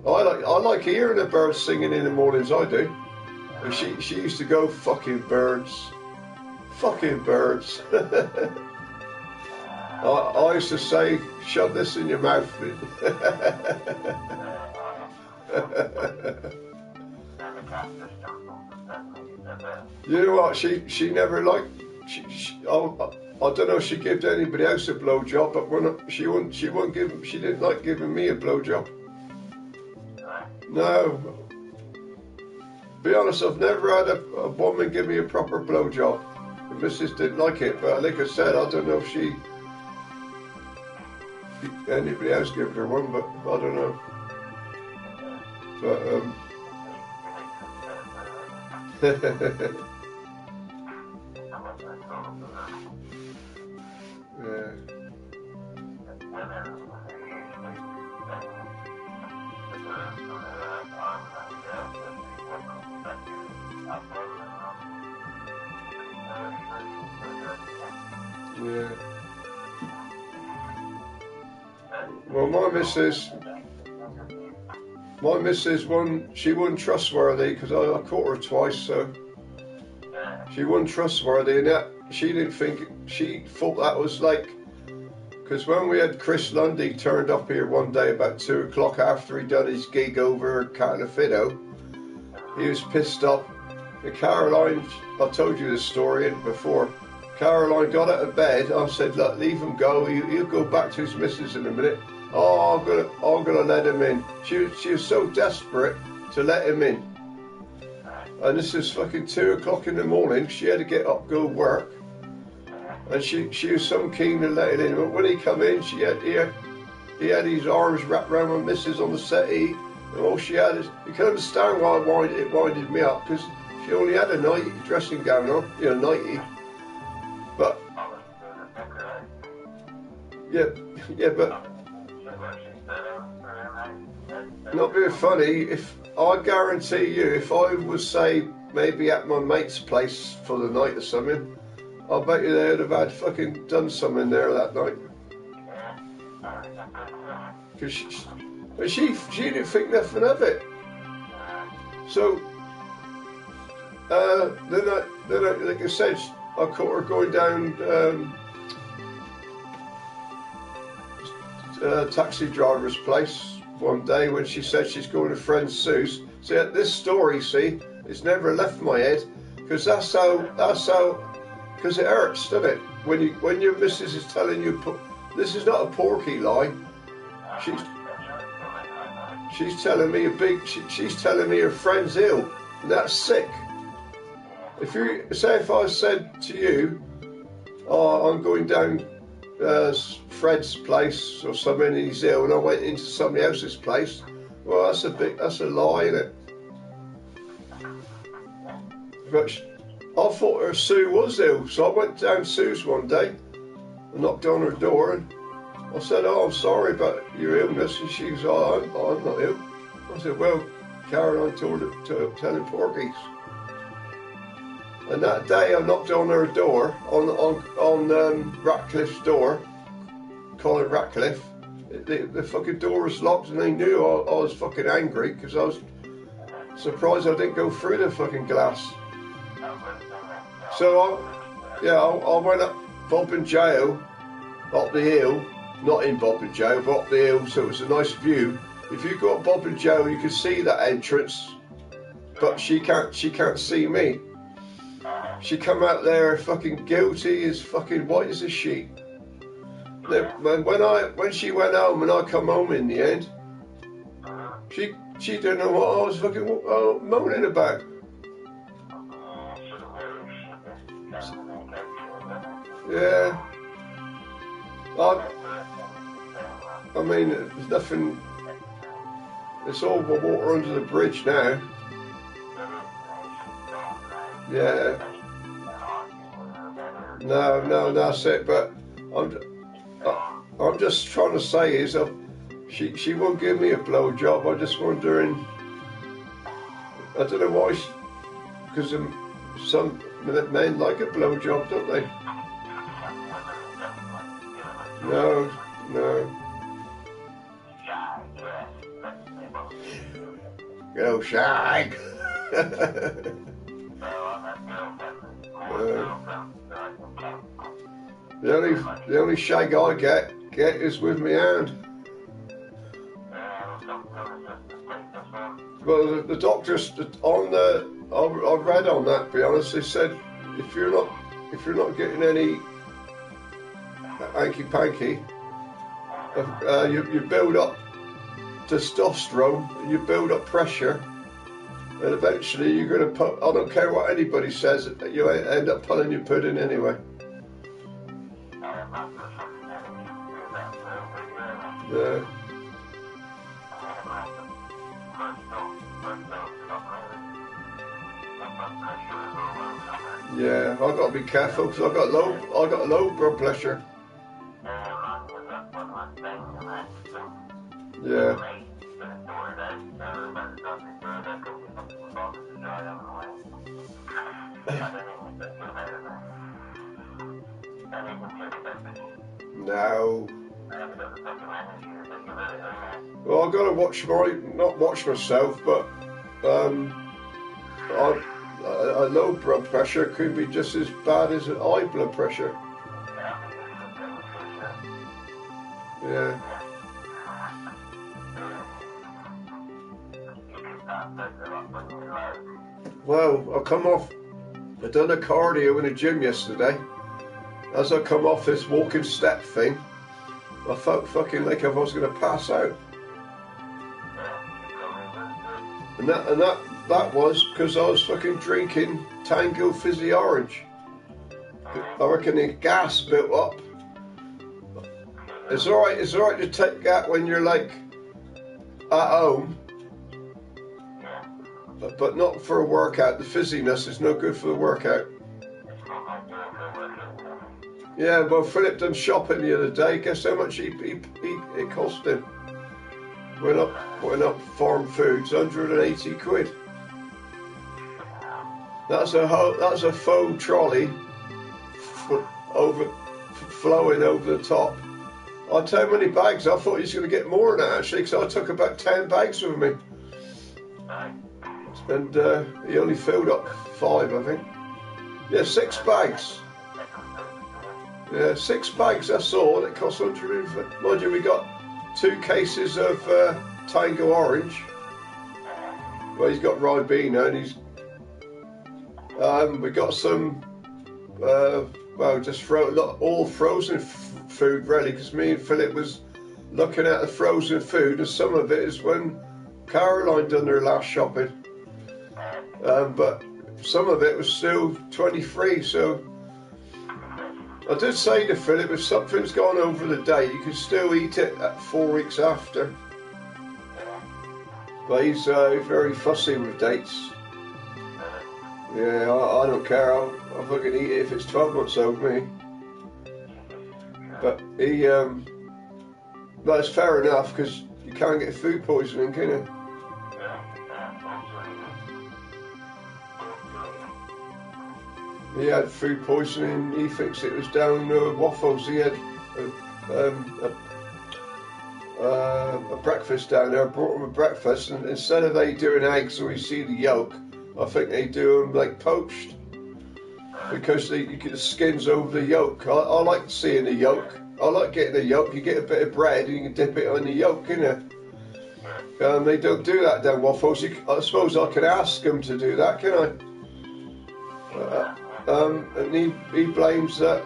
I like hearing the birds singing in the mornings. I do. And she used to go, fucking birds, fucking birds. I used to say, shove this in your mouth. You know what? She never liked. I don't know if she gave anybody else a blowjob, but she didn't like giving me a blowjob. No. Be honest, I've never had a woman give me a proper blowjob. The missus didn't like it, but like I said, I don't know if anybody else gave her one, but I don't know. But yeah. Yeah. Well, my missus she wasn't trustworthy, because I caught her twice, so she wasn't trustworthy, and that she thought that was like, because when we had Chris Lundy turned up here one day about 2 o'clock after he'd done his gig over Catalifido, he was pissed off. And Caroline, I told you this story before. Caroline got out of bed. I said, "Look, leave him go. He'll go back to his missus in a minute." "Oh, I'm gonna let him in." She was so desperate to let him in. And this is fucking 2 o'clock in the morning. She had to get up, go work. And she was so keen to let him in. But when he come in, he had his arms wrapped around my missus on the settee. And all she had is, you can understand why it winded me up, because she only had a nightie dressing gown on, nightie. But yeah, but not being funny. If I guarantee you, if I was say maybe at my mate's place for the night or something, I bet you they'd have had fucking done something there that night. Because she didn't think nothing of it. So then like I said, I caught her going down taxi driver's place one day when she said she's going to friend Sue's. See, this story, it's never left my head, because that's how, because it hurts, doesn't it? When your missus is telling you, this is not a porky lie. She's telling me she's telling me her friend's ill, and that's sick. If I said to you, "Oh, I'm going down Fred's place or something, and he's ill," and I went into somebody else's place, well, that's a lie, isn't it? But I thought Sue was ill, so I went down Sue's one day and knocked on her door, and I said, "Oh, I'm sorry about your illness," and she was, "Oh, I'm not ill." I said, "Well, Caroline told her to tell him porkies." And that day I knocked on her door, on Ratcliffe's door, Colin Ratcliffe. The fucking door was locked, and they knew I was fucking angry, because I was surprised I didn't go through the fucking glass. So I went up Bob and Jail, up the hill, not in Bob and Joe, but up the hill, so it was a nice view. If you go up Bob and Joe, you can see that entrance, but she can't see me. She come out there fucking guilty as fucking white as a sheet. When she went home and I come home in the end, she didn't know what I was fucking moaning about. Yeah. I mean, there's nothing. It's all water under the bridge now. Yeah. No, that's it. But I'm just trying to say is, she won't give me a blowjob. I'm just wondering. I don't know why. Because some men like a blowjob, don't they? No. Go shag. The only shag I get is with my hand. Well, the doctors on the I read on that. To be honest, they said if you're not getting any hanky panky, you build up testosterone, and you build up pressure, and eventually you're going to put. I don't care what anybody says, you end up pulling your pudding anyway. Yeah. Yeah, I've got to be careful because I got low blood pressure. Yeah. No. Well, I've got to not watch myself, but a low blood pressure could be just as bad as an high blood pressure. Yeah. Well, I done a cardio in the gym yesterday. As I come off this walking step thing, I felt fucking like I was going to pass out. And that was because I was fucking drinking Tango Fizzy Orange. I reckon the gas built up. It's alright to take that when you're like at home, but not for a workout. The fizziness is no good for the workout. Yeah, well, Philip done shopping the other day. Guess how much it cost him? Went up farm foods, 180 quid. That's a faux trolley flowing over the top. I'll tell you how many bags. I thought he was going to get more than that actually, because I took about 10 bags with me. And he only filled up 5, I think. Yeah, 6 bags. Yeah, 6 bags, that's all. It cost 100. Mind you, we got 2 cases of Tango Orange. Well, he's got Ribena, and he's. We got some. Just all frozen food ready, because me and Philip was looking at the frozen food, and some of it is when Caroline done her last shopping. But some of it was still 23, so. I did say to Philip, if something's gone over the date, you can still eat it at 4 weeks after. But he's very fussy with dates. Yeah, I don't care. I'll fucking eat it if it's 12 months old, me. But he, that's fair enough, because you can't get food poisoning, can you? He had food poisoning. He thinks it was down waffles. He had a breakfast down there. I brought him a breakfast, and instead of they doing eggs where you see the yolk, I think they do them like poached, because you get the skins over the yolk. I like seeing the yolk. I like getting the yolk. You get a bit of bread and you can dip it on the yolk, you know. They don't do that down Waffles. I suppose I could ask them to do that, can I? And he blames that.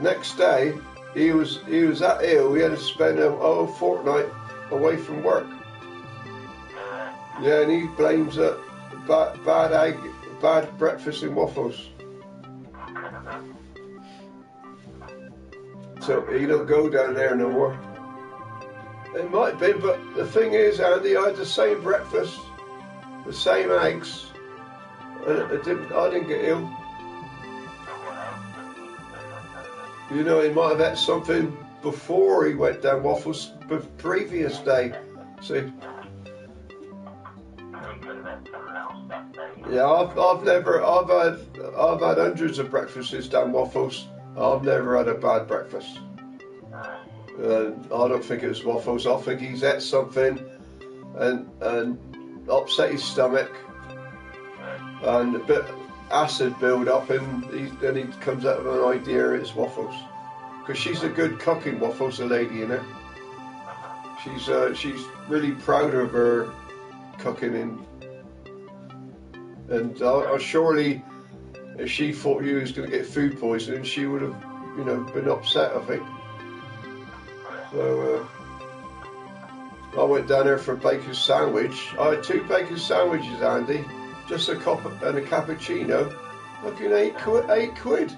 Next day, he was that ill. He had to spend a fortnight away from work. Yeah, and he blames that bad breakfast in Waffles. So he don't go down there no more. It might be, but the thing is, Andy, I had the same breakfast, the same eggs, and I didn't get ill. You know, he might have had something before he went down Waffles the previous day. See? Yeah, I've had hundreds of breakfasts down Waffles. I've never had a bad breakfast. I don't think it was Waffles. I think he's ate something and upset his stomach, and a bit acid build up, and then he comes out with an idea it's Waffles. Because she's a good cook in Waffles, the lady, you know. She's really proud of her cooking, and surely if she thought you was going to get food poisoning, she would have, you know, been upset, I think. So I went down there for a bacon sandwich. I had 2 bacon sandwiches, Andy, just a cup and a cappuccino. Fucking 8 quid.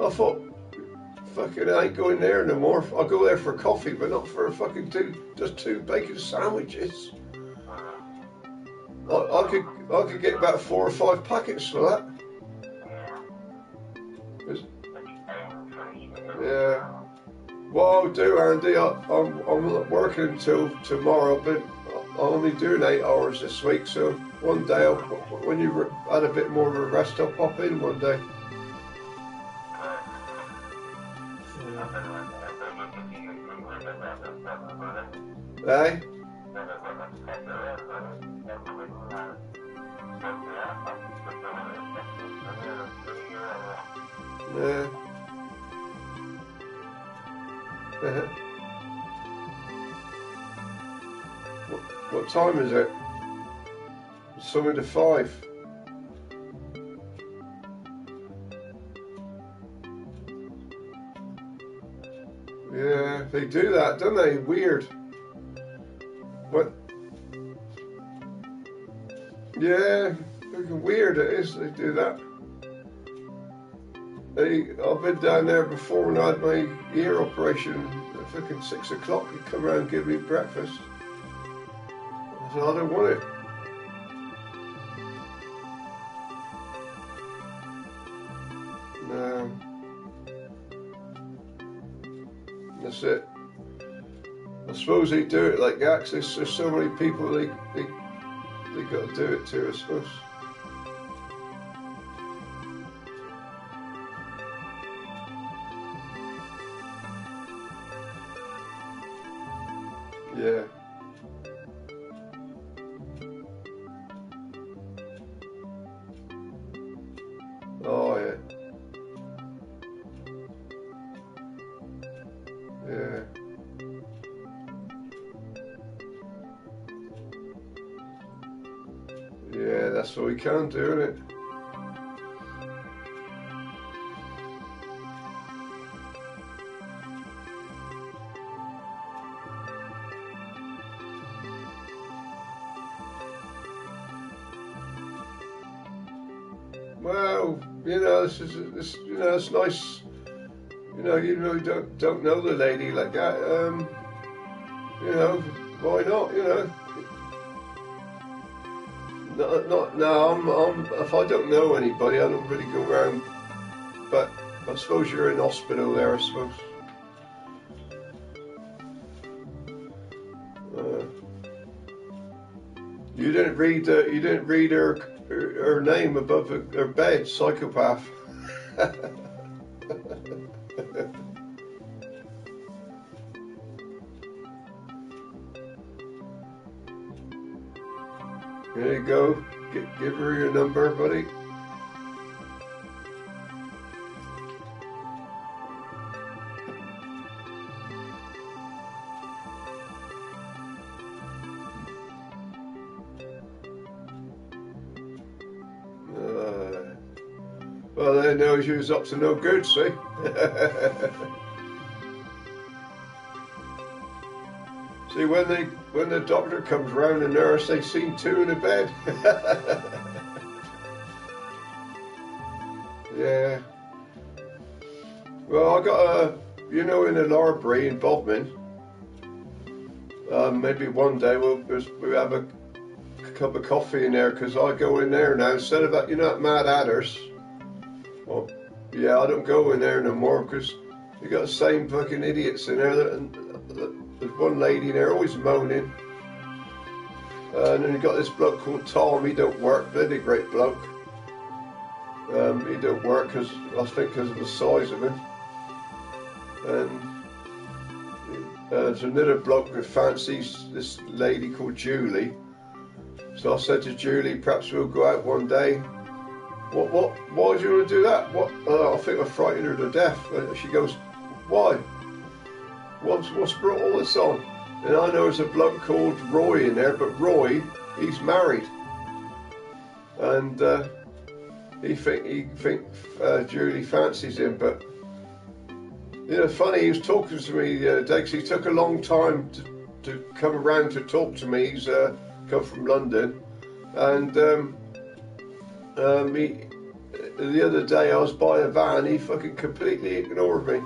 I thought, fucking, I ain't going there no more. I'll go there for coffee, but not for a fucking just 2 bacon sandwiches. I could get about 4 or 5 packets for that. Yeah. What I'll do, Andy, I'm not working until tomorrow, but I'm only doing 8 hours this week, so one day, when you had a bit more of a rest, I'll pop in one day. Hey? Yeah. What time is it? It's something to 5. Yeah, they do that, don't they? Weird. What? Yeah, fucking weird it is. They do that. I've been down there before when I had my ear operation. At fucking 6 o'clock, he'd come around and give me breakfast. I said, I don't want it. No. That's it. I suppose they do it like that because there's so many people they got to do it to, I suppose. Yeah. Oh yeah. Yeah. Yeah, that's what we can do, isn't it? Well, you know, it's nice. You know, you really don't know the lady like that. You know, why not? You know. No, if I don't know anybody, I don't really go around. But I suppose you're in hospital there, I suppose. You didn't read her name above her bed, psychopath. There you go. Give her your number, buddy. Well, they know she was up to no good, see? See, when the doctor comes round, the nurse, they seen two in a bed. Yeah. Well, I got you know, in the library in Bodmin, maybe one day we'll have a cup of coffee in there, because I go in there now, instead of that, you know, that Mad Hatters. Well, yeah, I don't go in there no more, because you got the same fucking idiots in there, and there's one lady in there always moaning. And then you got this bloke called Tom, he don't work, bloody great bloke. He don't work, because I think because of the size of him. And there's another bloke that fancies this lady called Julie. So I said to Julie, perhaps we'll go out one day. What? Why do you want to do that? What? I think I frightened her to death. She goes, why? What's brought all this on? And I know there's a bloke called Roy in there, but Roy, he's married. And he think Julie fancies him, but you know, funny, he was talking to me the other day, because he took a long time to come around to talk to me. He's come from London, and the other day I was by a van, he fucking completely ignored me.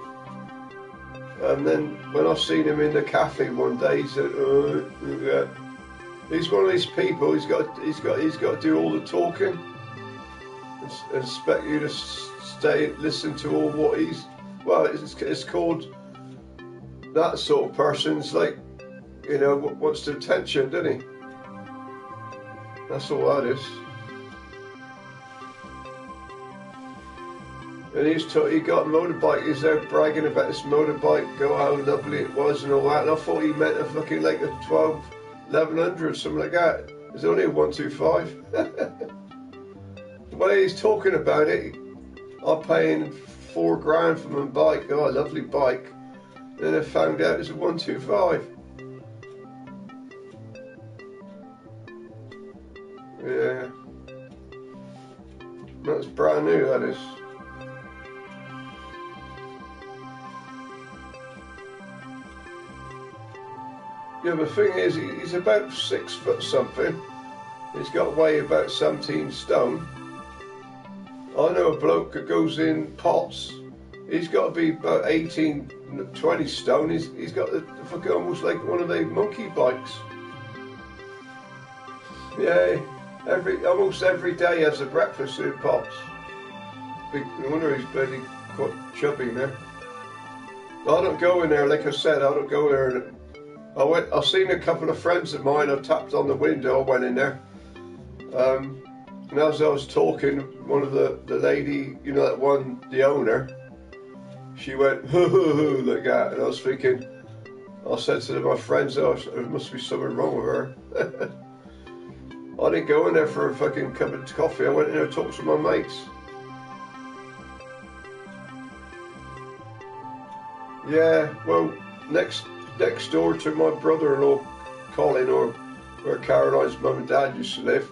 And then when I seen him in the cafe one day, he said, yeah. He's one of these people. He's got to do all the talking, and expect you to listen to all what he's. Well, it's called that sort of person's, like, you know, wants the attention, doesn't he? That's all that is. And he got a motorbike. He's there bragging about this motorbike, how lovely it was and all that. And I thought he meant a fucking like a 1100, something like that. It's only a 125. The way he's talking about it, I'm paying $4 grand for my bike. Oh, a lovely bike. And then I found out it's a 125. Yeah. That's brand new, that is. Yeah, the thing is, he's about 6 foot something. He's got to weigh about 17 stone. I know a bloke that goes in pots. He's got to be about 18, 20 stone. He's got the fucking almost like one of the monkey bikes. Yeah, almost every day he has a breakfast in pots. No wonder he's bloody quite chubby now. I don't go in there, like I said. I don't go there. I've seen a couple of friends of mine. I tapped on the window. I went in there. And as I was talking, one of the lady, you know, that one, the owner, she went, hoo hoo hoo, like that. And I was thinking, I said to my friends, oh, there must be something wrong with her. I didn't go in there for a fucking cup of coffee. I went in there to talk to my mates. Yeah, well, next door to my brother-in-law, Colin, or where Caroline's mum and dad used to live,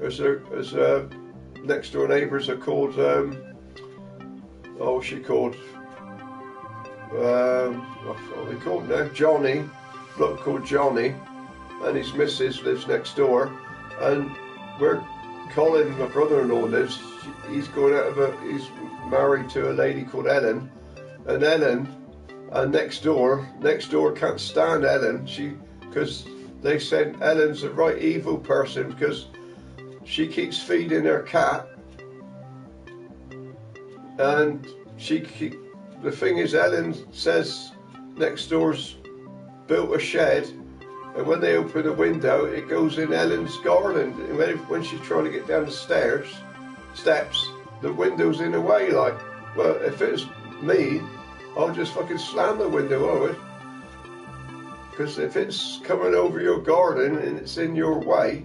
there's next door neighbours are called, what's she called? What are they called now? Johnny, a bloke called Johnny, and his missus lives next door. And where Colin, my brother-in-law, lives, he's married to a lady called Ellen, and Ellen, next door can't stand Ellen, because they said Ellen's a right evil person, because she keeps feeding her cat, and the thing is, Ellen says next door's built a shed, and when they open the window, it goes in Ellen's garden. And when she's trying to get down the steps, the window's in the way. Like, well, if it's me, I'll just fucking slam the window over it. Because if it's coming over your garden and it's in your way,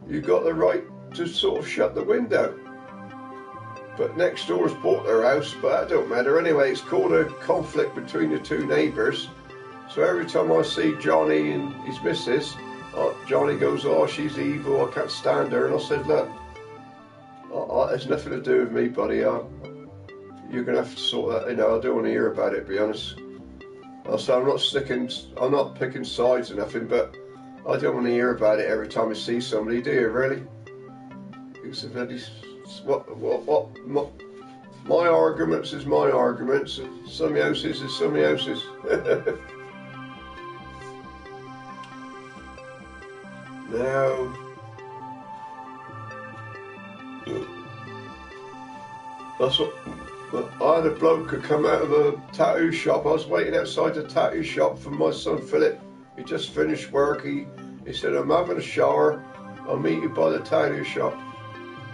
you've got the right to sort of shut the window. But next door's bought their house, but that don't matter. Anyway, it's called a conflict between the two neighbours. So every time I see Johnny and his missus, Johnny goes, oh, she's evil, I can't stand her. And I said, look, has nothing to do with me, buddy. You're gonna have to sort that. You know, I don't want to hear about it. To be honest. So I'm not picking sides or nothing, but I don't want to hear about it every time I see somebody. Do you really? It's a bloody my arguments is my arguments. Somebody else's is somebody else's. Now, that's what. I had a bloke who come out of a tattoo shop. I was waiting outside the tattoo shop for my son Philip. He just finished work. He said, I'm having a shower. I'll meet you by the tattoo shop.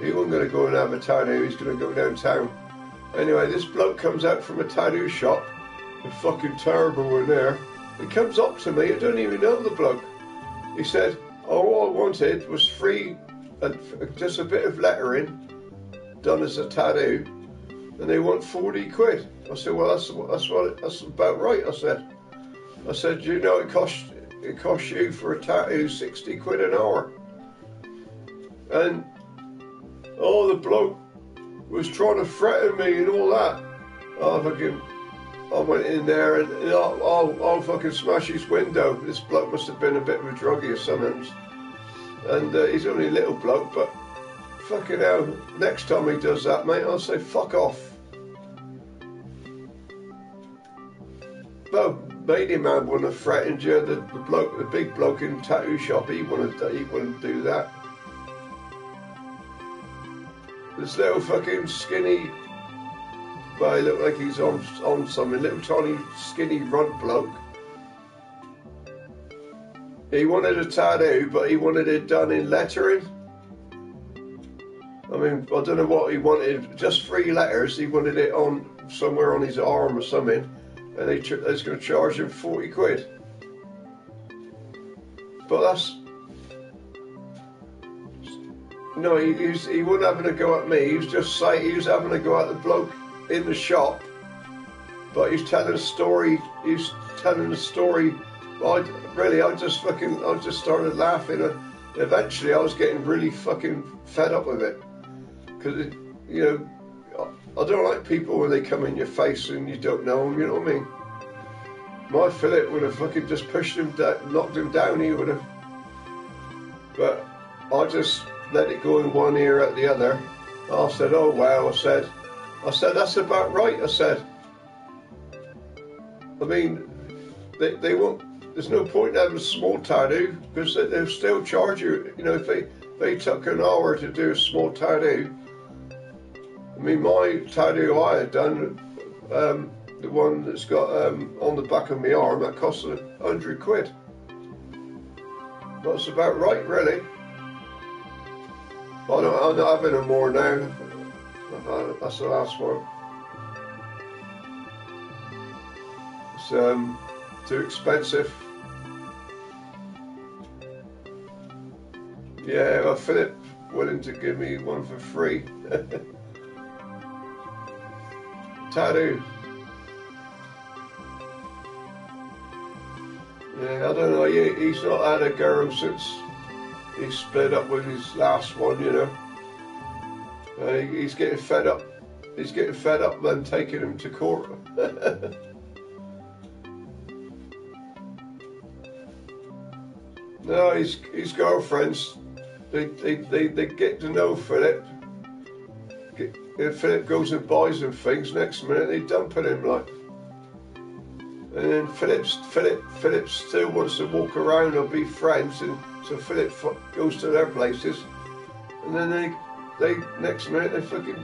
He wasn't going to go and have a tattoo. He's going to go downtown. Anyway, this bloke comes out from a tattoo shop. A fucking terrible in there. He comes up to me. I don't even know the bloke. He said, all I wanted was free, just a bit of lettering done as a tattoo. And they want 40 quid. I said, well, that's about right. I said, you know, it costs you for a tattoo 60 quid an hour. And the bloke was trying to threaten me and all that. I went in there and I'll fucking smash his window. This bloke must have been a bit of a druggie or something. And he's only a little bloke, but fucking hell, next time he does that, mate, I'll say, fuck off. Well, Lady Man wouldn't have threatened you. The big bloke in the tattoo shop, he wouldn't do that. This little fucking skinny, well, he looked like he's on something, little tiny skinny runt bloke. He wanted a tattoo, but he wanted it done in lettering. I mean, I don't know what he wanted, just 3 letters. He wanted it on somewhere on his arm or something. And they was going to charge him 40 quid. But that's... No, he wasn't having a go at me. He was just saying, he was having a go at the bloke in the shop. But he's telling a story. He's telling a story. I just started laughing. And eventually I was getting really fucking fed up with it. Because, you know, I don't like people when they come in your face and you don't know them, you know what I mean? My Philip would have fucking just pushed him down, knocked him down, he would have. But I just let it go in one ear at the other. I said, oh wow, I said, that's about right, I said. I mean, they won't, there's no point in having a small tattoo, because they'll still charge you, you know, if they took an hour to do a small tattoo. I mean, my tattoo I had done, the one that's got on the back of my arm, that cost 100 quid. That's about right, really. I'm not having them more now. That's the last one. It's too expensive. Yeah, well, Philip willing to give me one for free. Tattoo. Yeah, I don't know. He's not had a girl since he split up with his last one. You know, he's getting fed up. He's getting fed up then taking him to court. No, his girlfriends. They get to know Philip. If Philip goes and buys him things, next minute they dump on him like. And then Philip still wants to walk around or be friends, and so Philip goes to their places, and then they next minute they fucking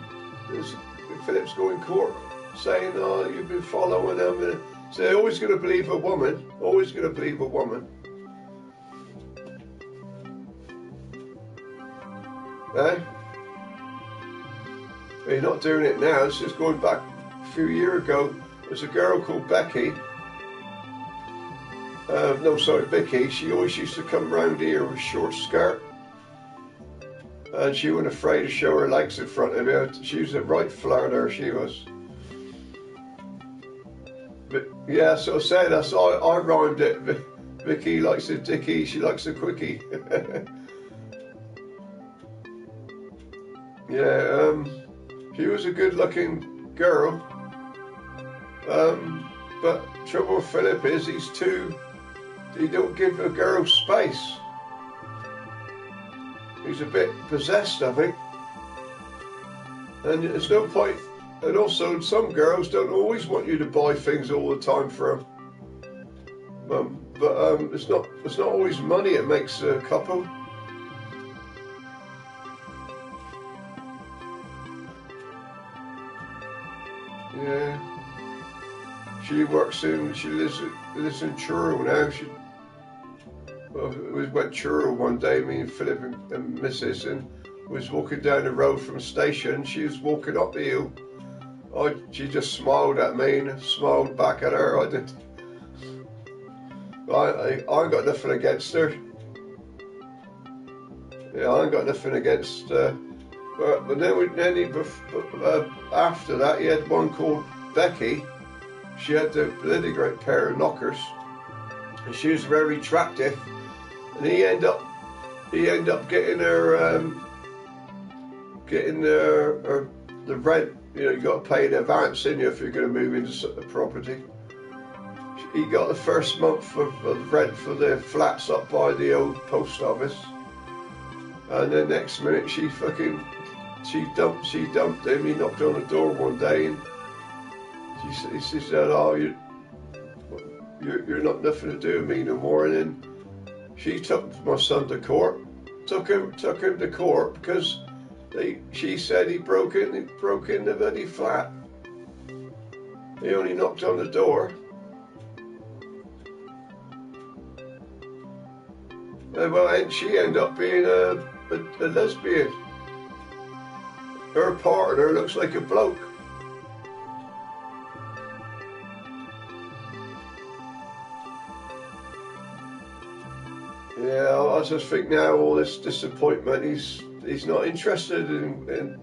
Philip's going court saying, oh, you've been following them. So they're always going to believe a woman. Always going to believe a woman. Eh? You're not doing it now. It's just going back a few years ago. There's a girl called Becky. Vicky. She always used to come round here with a short skirt. And she wasn't afraid to show her legs in front of you. She was a right flirter, she was. But yeah, so I said, I rhymed it. Vicky likes a dickie, she likes a quickie. Yeah, she was a good-looking girl. But trouble with Philip is he don't give a girl space. He's a bit possessed, I think. And there's no point. And also, some girls don't always want you to buy things all the time for them. But it's not always money that makes a couple. Yeah. She lives in Truro now. We went Truro one day, me and Philip and Mrs. and was walking down the road from the station. She was walking up the hill. She just smiled at me and smiled back at her. I ain't got nothing against her. Yeah, I ain't got nothing against but then after that, he had one called Becky. She had a bloody great pair of knockers, and she was very attractive. And he ended up getting her the rent. You know, you got to pay in advance, in you, if you're going to move into the property. He got the first month of rent for the flats up by the old post office, and the next minute she dumped him. He knocked on the door one day and she said, "Oh, you're not nothing to do with me no more." And then she took my son to court. Took him to court because she said he broke in the bloody flat. He only knocked on the door. Well, and she ended up being a lesbian. Her partner looks like a bloke. Yeah, I just think now all this disappointment, he's not interested in.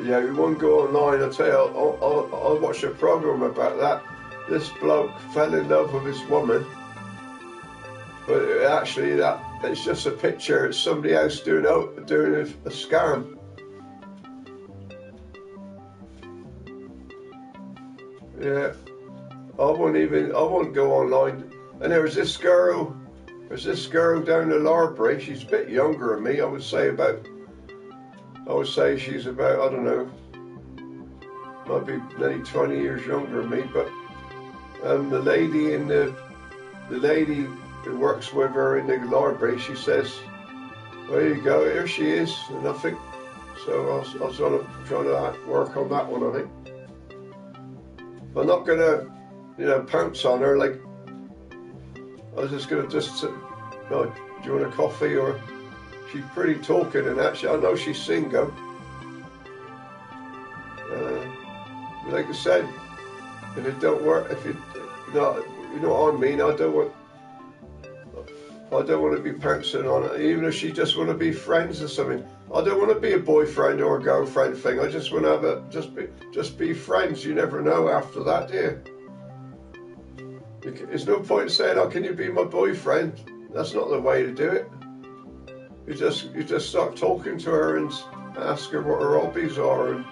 Yeah, we won't go online. I tell you, I'll watch a program about that. This bloke fell in love with this woman, but it's just a picture. It's somebody else doing a scam. Yeah, I won't go online. And there was this girl down the Larbury. She's a bit younger than me. I would say she's about, I don't know, might be nearly 20 years younger than me. But the lady who works with her in the Larbury, she says, "Well, there you go, here she is," and I think so. I was trying to work on that one, I think. I'm not gonna, pounce on her. Like, I was just gonna do you want a coffee? Or she's pretty talking, and actually, I know she's single. Like I said, if it don't work, you know what I mean. I don't want to be pouncing on it, even if she just want to be friends or something. I don't want to be a boyfriend or a girlfriend thing. I just want to have just be friends. You never know after that, do you? There's no point saying, "Oh, can you be my boyfriend?" That's not the way to do it. You just start talking to her and ask her what her hobbies are. And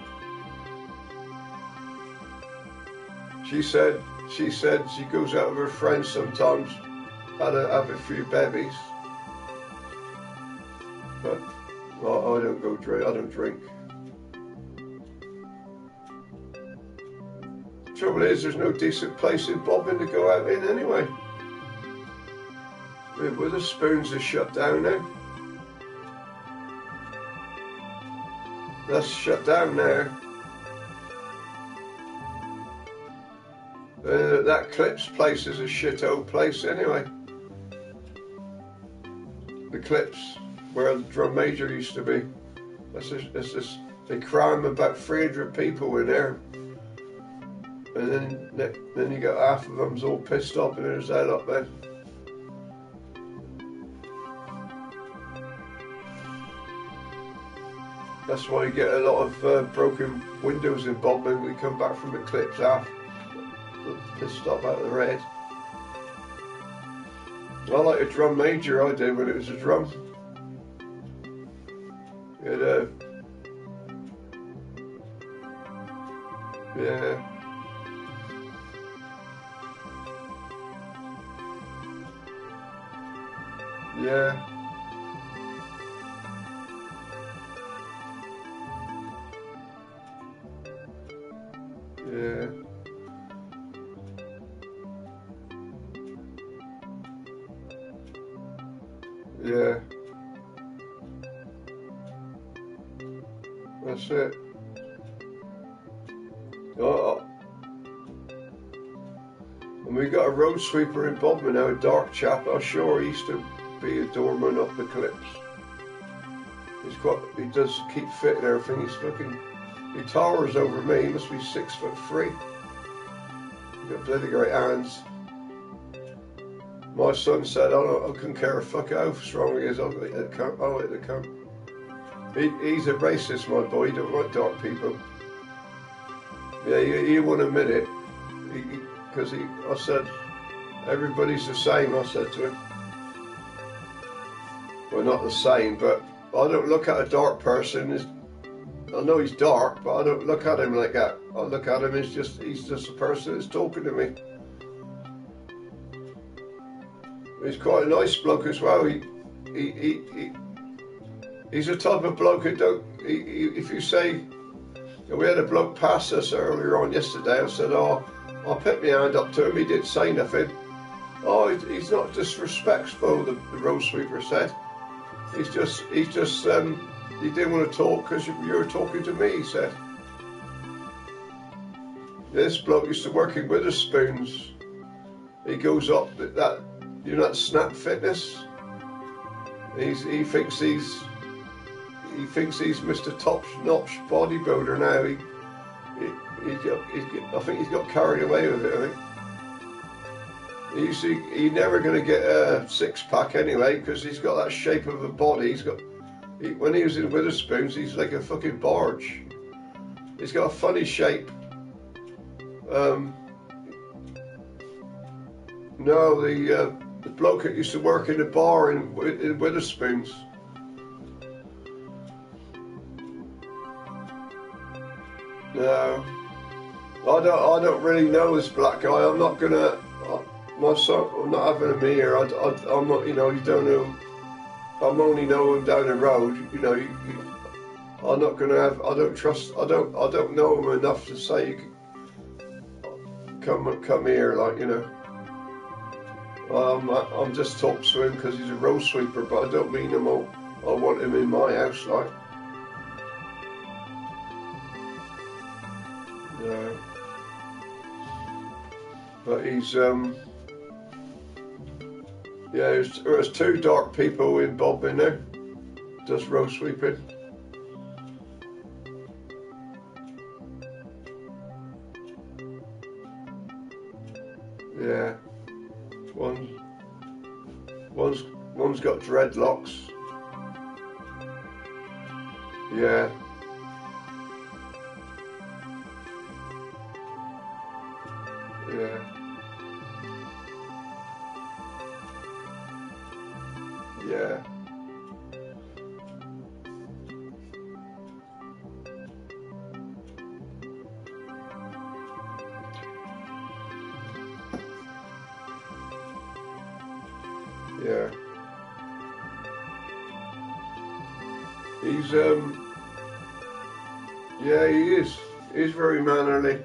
she said she goes out with her friends sometimes, have a few babies. But I don't go drink. I don't drink. The trouble is, there's no decent place in Bobbin to go out in anyway. Well, the Spoons are shut down now. That's shut down now. That Clips place is a shit old place anyway. The Clips, where the drum major used to be. They cram about 300 people in there. And then you got half of them's all pissed off and there's that up there. That's why you get a lot of broken windows in Bodmin. We come back from the Clips half pissed off out of the red. I like a drum major, I did when it was a drum. It, yeah. Yeah. Yeah. Yeah. That's it. Oh. And we got a road sweeper in Bodmin now, a dark chap. I'm sure he used to be a doorman up the clips. He does keep fit and everything. He's fucking, he towers over me. He must be 6'3". He's got bloody great hands. My son said, I couldn't care a fuck how strong he is. I'll hit the cunt. He's a racist, my boy. He don't like dark people. Yeah, he won't admit it. Because I said, everybody's the same, I said to him. Well, not the same, but I don't look at a dark person. I know he's dark, but I don't look at him like that. I look at him as he's just a person that's talking to me. He's quite a nice bloke as well. He's a type of bloke who don't. If you say, we had a bloke pass us earlier on yesterday. I said, oh, I put my hand up to him. He didn't say nothing. Oh, he's not disrespectful. The road sweeper said. He didn't want to talk because you were talking to me. He said. This bloke used to work in Witherspoons. He goes up that. You know that Snap Fitness? He thinks he's Mr. Top-notch bodybuilder now. I think he's got carried away with it. I think he's never going to get a six-pack anyway because he's got that shape of a body. When he was in Witherspoons, he's like a fucking barge. He's got a funny shape. No, the bloke that used to work in a bar in Witherspoons. No, I don't really know this black guy. I'm not gonna. I'm not having him here. I'm not. You know, you don't know. I'm only know him down the road. You know, I'm not gonna have. I don't trust. I don't know him enough to say you can come here. Like, you know. I'm just talking to him because he's a road sweeper, but I don't mean him. I want him in my house, like. No. But he's yeah, there's two dark people in Bodmin there, does road sweeping. Yeah. One's got dreadlocks. Yeah. Yeah. Yeah. Yeah. He's yeah, he is. He's very mannerly.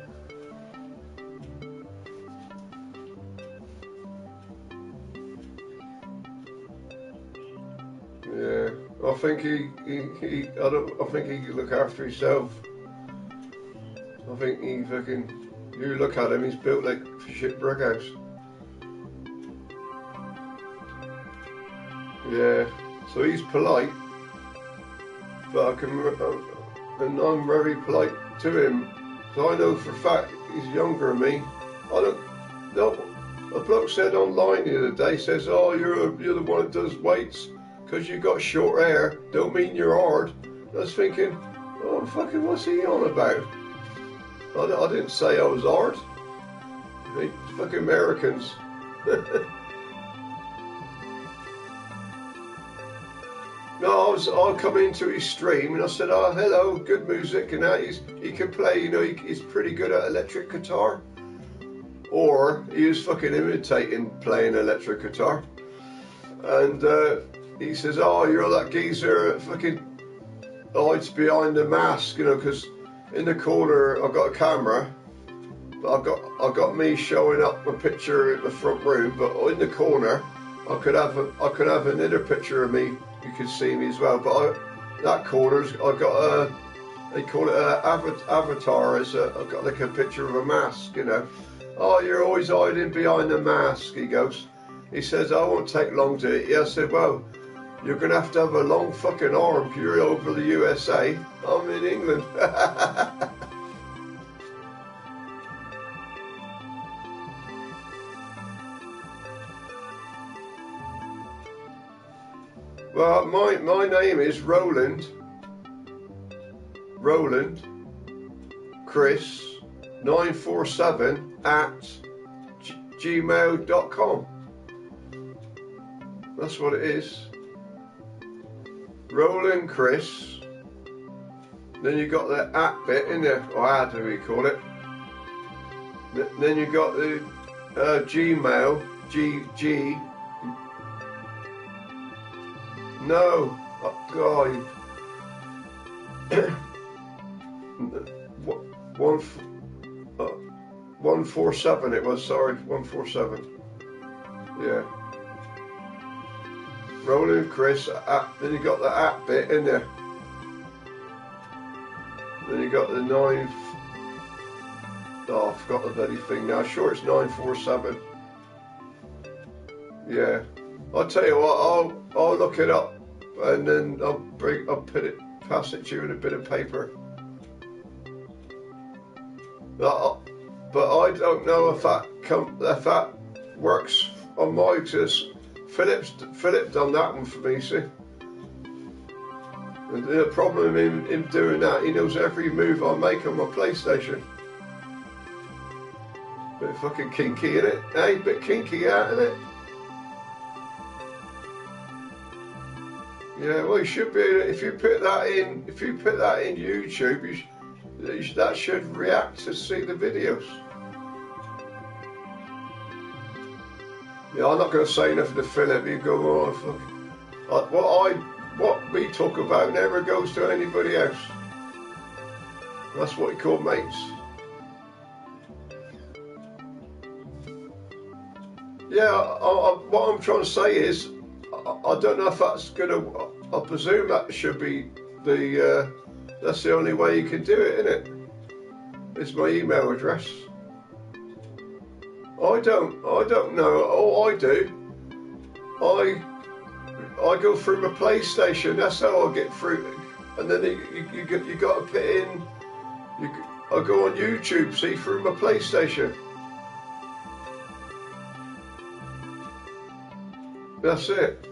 Yeah. I think I think he can look after himself. I think he fucking, you look at him, he's built like a shit brick house. Yeah, so he's polite, but and I'm very polite to him. So I know for a fact he's younger than me. I don't know. A bloke said online the other day, says, "Oh, you're the one that does weights because you got short hair. Don't mean you're hard." I was thinking, oh fucking, what's he on about? I didn't say I was hard. They fucking Americans. No, I come into his stream and I said, "Oh, hello, good music," and that he can play. You know, he's pretty good at electric guitar, or he was fucking imitating playing electric guitar. And he says, "Oh, you're that geezer that fucking hides behind the mask," you know, because in the corner I've got a camera. I've got me showing up a picture in the front room, but in the corner I could have another picture of me. You can see me as well, but that corner's I've got they call it an avatar. I've got like a picture of a mask, you know. "Oh, you're always hiding behind the mask," he goes. He says, "I won't take long to it." Yeah, I said, "Well, you're gonna have to have a long fucking arm because you're over the USA. I'm in England." Well, my name is Roland Chris 947 at gmail.com. That's what it is. Roland Chris. Then you got the at bit in there, or ad, do we call it? Then you got the Gmail, G. No, oh God. 147 it was, sorry, 147. Yeah. Roland Chris, then you got the at bit in there. Then you got the 9. Oh, I forgot the bloody thing now. Sure, it's 947. Yeah. I'll tell you what, I'll look it up and then I'll pass it to you in a bit of paper. But I don't know if that works on my, because Philip done that one for me, see. And the problem in him doing that, he knows every move I make on my PlayStation. Bit fucking kinky, innit? Hey, bit kinky out, innit? Yeah, well, you should be. If you put that in YouTube, that should react to see the videos. Yeah, I'm not going to say nothing to Philip. You go, "Oh, fuck." What we talk about never goes to anybody else. That's what we call mates. Yeah, what I'm trying to say is, I don't know if that's gonna. I presume that should be that's the only way you can do it, isn't it? It's my email address. I don't know. All I do, I go through my PlayStation. That's how I get through. And then you got to put in. I go on YouTube, see, through my PlayStation. That's it.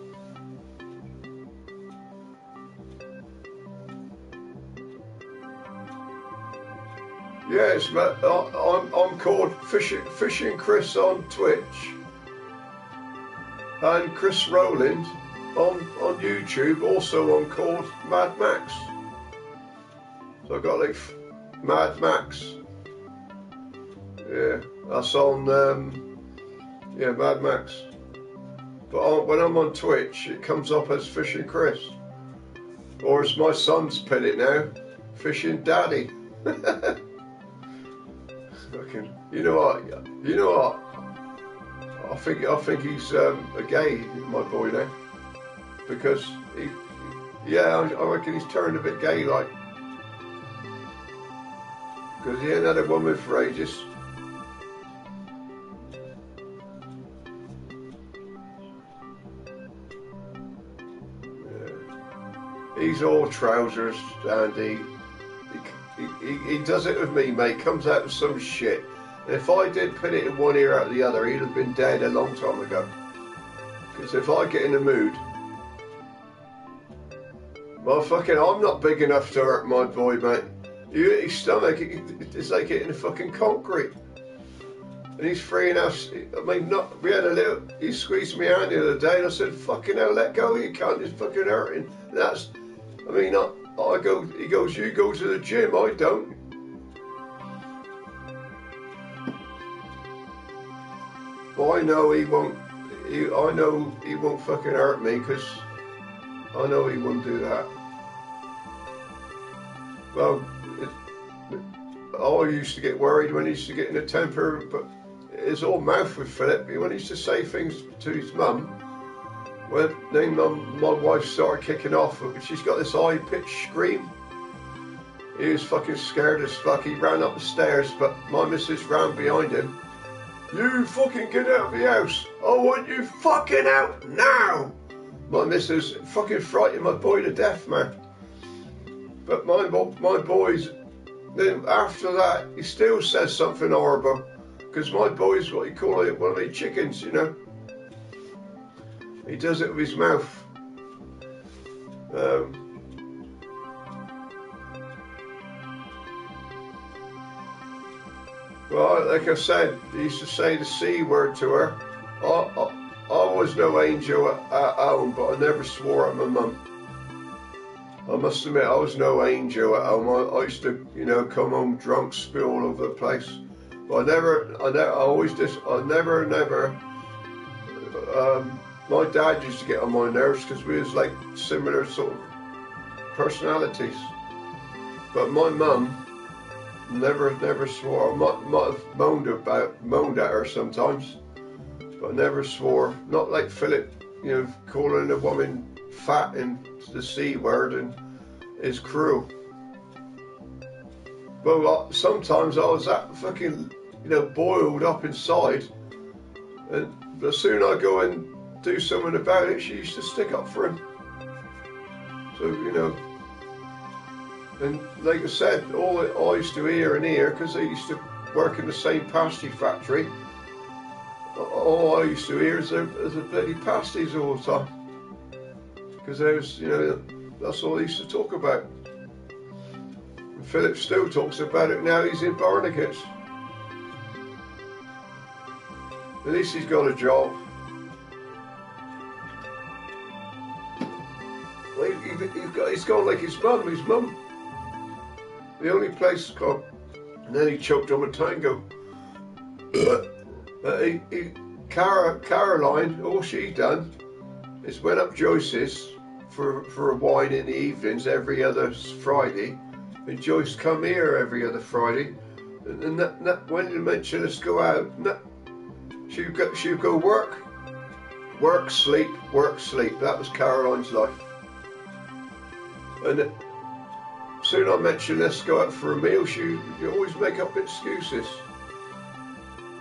Yeah, I'm called Fishing Chris on Twitch, and Chris Rowland on YouTube. Also, I'm called Mad Max. So I got like Mad Max. Yeah, that's on. Mad Max. But when I'm on Twitch, it comes up as Fishing Chris, or as my son's put it now, Fishing Daddy. You know what? I think he's a gay, my boy now, because I reckon he's turned a bit gay, like, because he ain't had a woman for ages. Yeah. He's all trousers, and he does it with me, mate. Comes out with some shit. And if I did put it in one ear out the other, he'd have been dead a long time ago. Because if I get in the mood, well, fucking, I'm not big enough to hurt my boy, mate. You hit his stomach, it's like hitting the fucking concrete. And he's freeing us. I mean, not, we had a little, he squeezed me hand the other day and I said, fucking hell, let go, you can't, it's fucking hurting. And that's, I mean, I go, he goes, you go to the gym, I don't. Well, I know he won't, I know he won't fucking hurt me because I know he won't do that. Well, I used to get worried when he used to get in a temper, but his old mouth with Philip, when he used to say things to his mum, when then my wife started kicking off, she's got this high-pitched scream. He was fucking scared as fuck. He ran up the stairs, but my missus ran behind him. You fucking get out of the house. I want you fucking out now. My missus fucking frightened my boy to death, man. But my boys, then after that, he still says something horrible. Because my boy's what you call it, one of the chickens, you know. He does it with his mouth. Well, like I said, he used to say the C word to her. I was no angel at home, but I never swore at my mum. I must admit, I was no angel at home. I used to, you know, come home drunk, spill all over the place. But my dad used to get on my nerves because we was like similar sort of personalities. But my mum never swore. I might have moaned at her sometimes, but I never swore. Not like Philip, you know, calling a woman fat and the C word and is cruel. Well, sometimes I was that fucking, you know, boiled up inside, and as soon as I go and do something about it, she used to stick up for him. So, you know, and like I said, all I used to hear and hear, because I used to work in the same pasty factory, all I used to hear is the bloody pasties all the time. Because there was, you know, that's all he used to talk about. And Philip still talks about it now. He's in Barnacles. At least he's got a job. Well, he's gone like his mum. His mum. The only place called. And then he choked on a tango. But Caroline, all she done is went up Joyce's for a wine in the evenings every other Friday, and Joyce come here every other Friday, and that when you mention us go out, she'd go work, sleep. That was Caroline's life. And soon I mention let's go out for a meal, you always make up excuses.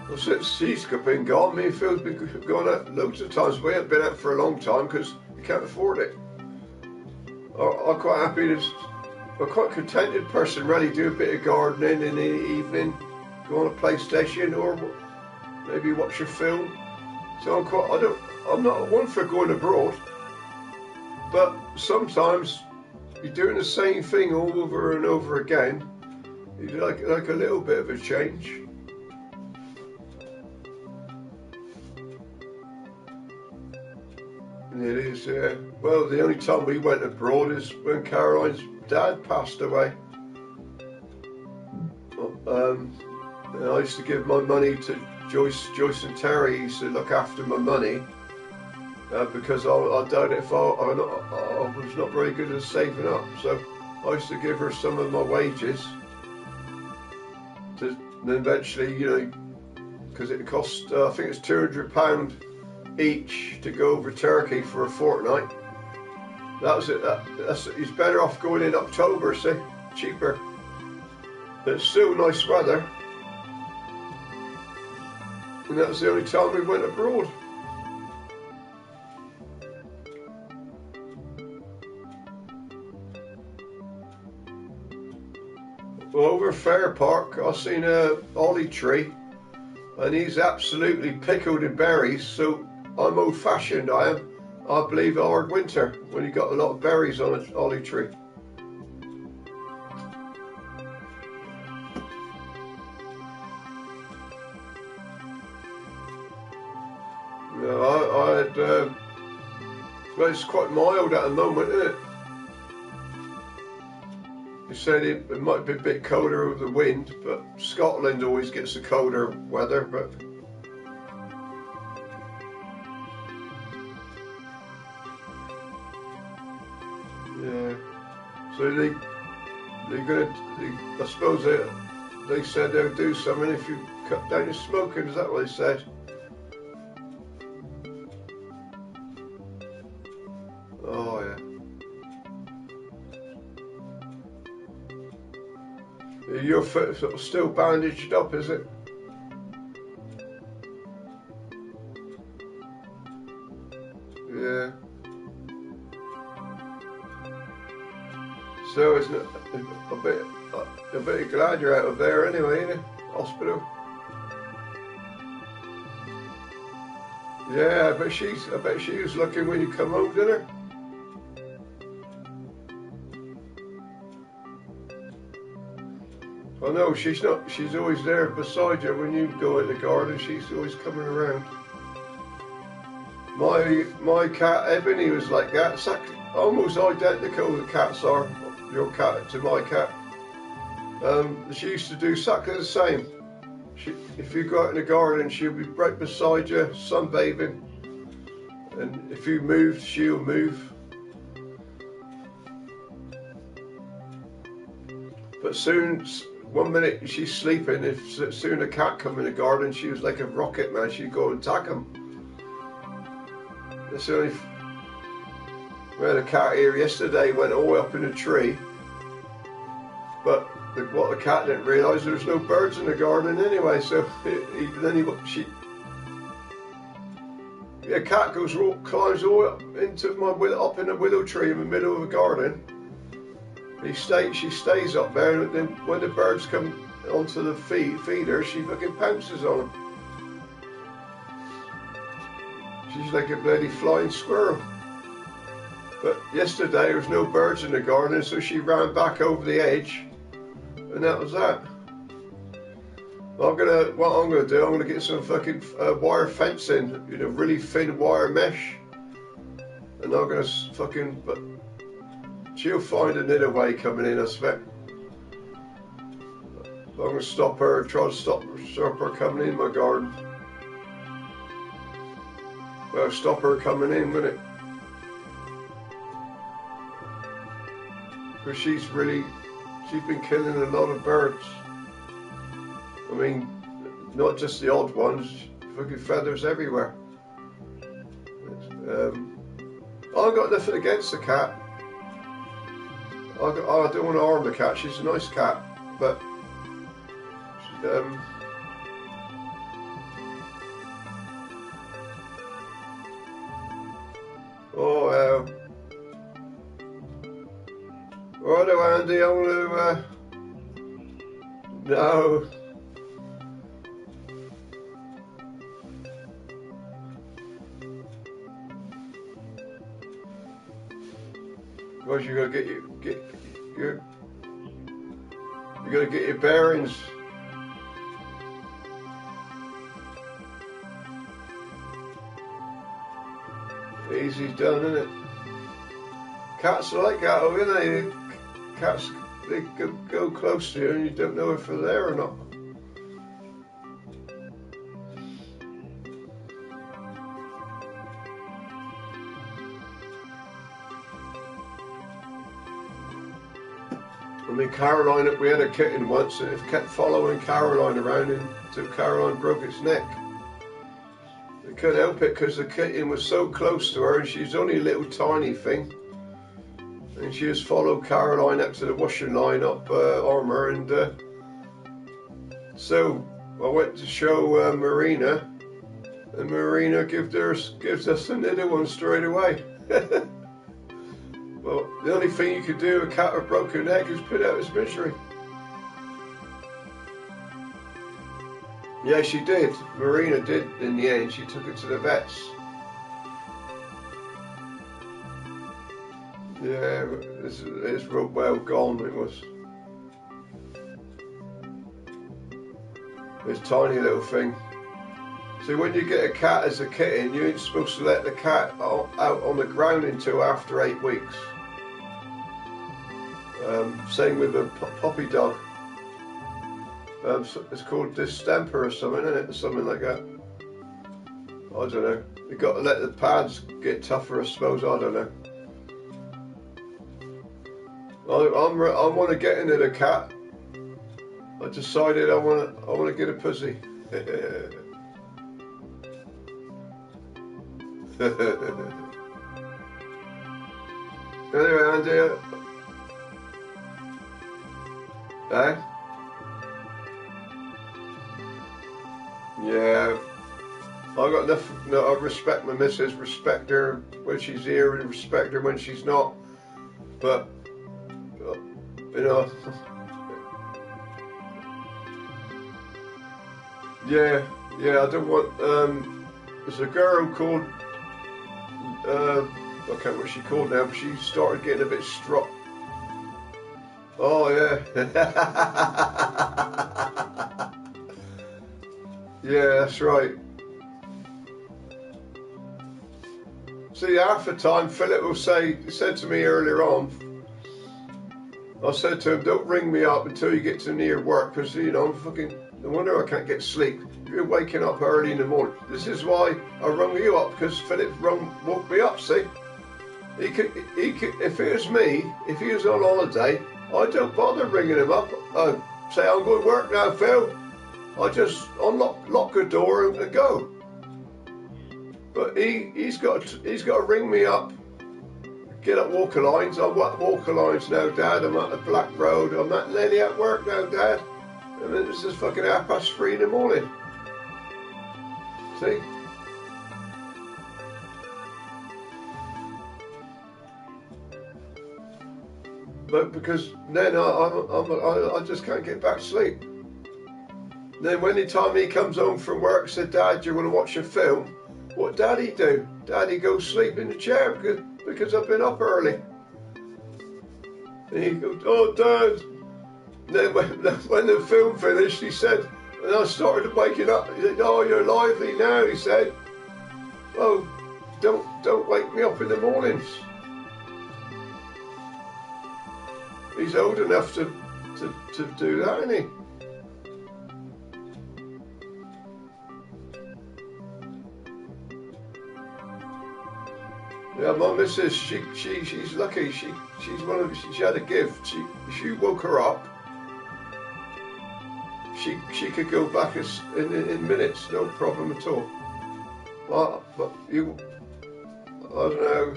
Well, since she's been gone, me and Phil's been gone out loads of times. We haven't been out for a long time because we can't afford it. I'm quite happy to, I'm quite a contented person, really, do a bit of gardening in the evening, go on a PlayStation or maybe watch a film. So I'm not one for going abroad, but sometimes you're doing the same thing all over and over again. You like a little bit of a change. It is, yeah. Well, the only time we went abroad is when Caroline's dad passed away. And I used to give my money to Joyce and Terry used to look after my money because I doubt if I was not very good at saving up. So I used to give her some of my wages and eventually, you know, because it cost, I think it's £200 each to go over Turkey for a fortnight. That was it. He's better off going in October, see, cheaper. But it's still nice weather. And that was the only time we went abroad. Well, over Fair Park, I seen a holly tree, and he's absolutely pickled in berries. So I'm old-fashioned, I am. I believe a hard winter when you got a lot of berries on a holly tree. but it's quite mild at the moment, isn't it? He said it might be a bit colder with the wind, but Scotland always gets the colder weather. But yeah, so I suppose they said they'll do something if you cut down your smoking. Is that what they said? Oh yeah. Your foot sort of still bandaged up, is it? Yeah. So it's a bit glad you're out of there anyway, ain't it? Hospital. Yeah, I bet she was looking when you come home, didn't her? Oh no, she's not. She's always there beside you when you go in the garden. She's always coming around. My cat Ebony was like that. Almost identical. The cats are your cat to my cat. She used to do exactly the same. If you go out in the garden, she'll be right beside you, sunbathing. And if you moved, she'll move. But soon, one minute she's sleeping. If soon a cat come in the garden, she was like a rocket, man. She'd go and attack him. That's the only. We had a cat here yesterday. Went all the way up in a tree. But what the cat didn't realise, there was no birds in the garden anyway. So a cat climbs all the way up into up in a willow tree in the middle of the garden. She stays up there, and then when the birds come onto the feeder, she fucking pounces on them. She's like a bloody flying squirrel. But yesterday there was no birds in the garden, so she ran back over the edge, and that was that. What I'm gonna do, I'm gonna get some fucking wire fencing, really thin wire mesh, and I'm gonna fucking. But she'll find another way coming in, I suspect. I'm gonna stop her, try to stop her coming in my garden. Well, stop her coming in, wouldn't it? Because she's been killing a lot of birds. I mean, not just the odd ones, fucking feathers everywhere. I've got nothing against the cat. I don't want to harm the cat. She's a nice cat, but righto, Andy. I'm gonna no. Because you gotta you gotta get your bearings. Easy done, isn't it? Cats are like that, aren't they? Cats, they go close to you and you don't know if they're there or not. I mean, Caroline, we had a kitten once and it kept following Caroline around until Caroline broke its neck. They couldn't help it because the kitten was so close to her and she's only a little tiny thing. And she just followed Caroline up to the washing line up Armour, and so I went to show Marina, and Marina gives us another one straight away. Well, the only thing you could do with a cat with a broken neck is put out its misery. Yeah, she did. Marina did in the end. She took it to the vets. Yeah, it's real well gone, it was. This tiny little thing. See, when you get a cat as a kitten, you ain't supposed to let the cat out on the ground until after 8 weeks. Same with a puppy dog. It's called distemper or something, isn't it? Something like that. I don't know. You got to let the pads get tougher, I suppose. I don't know. I want to get into the cat. I decided I want to get a pussy. Anyway, Andy. Eh? Yeah. I got nothing. No, I respect my missus. Respect her when she's here, and respect her when she's not. But you know. Yeah. I don't want. There's a girl called. I can't remember what she called now, but she started getting a bit struck. Oh yeah. Yeah, that's right. See, half the time Philip will say, he said to me earlier on, I said to him, don't ring me up until you get to near work, because, you know, I'm fucking, no wonder I can't get sleep. You're waking up early in the morning. This is why I rung you up, because Philip woke me up, see? He could, if it was me, if he was on holiday, I don't bother ringing him up. I say, I'm going to work now, Phil. I just lock the door and go. But he's got to ring me up. Get up Walker Lines. I'm at Walker Lines now, Dad. I'm at the Black Road. I'm nearly at work now, Dad. And then this is fucking 3:30 in the morning. See? But because then I just can't get back to sleep. Then when the time he comes home from work, said, Dad, do you want to watch a film? What Daddy do? Daddy goes sleep in the chair because I've been up early. And he goes, oh, Dad. And then when the film finished, he said, and I started waking up. He said, oh, you're lively now, he said. Well, don't wake me up in the mornings. He's old enough to do that, isn't he? Yeah, my missus, she's lucky. She had a gift. She woke her up. She could go back in minutes, no problem at all. But you, I don't know.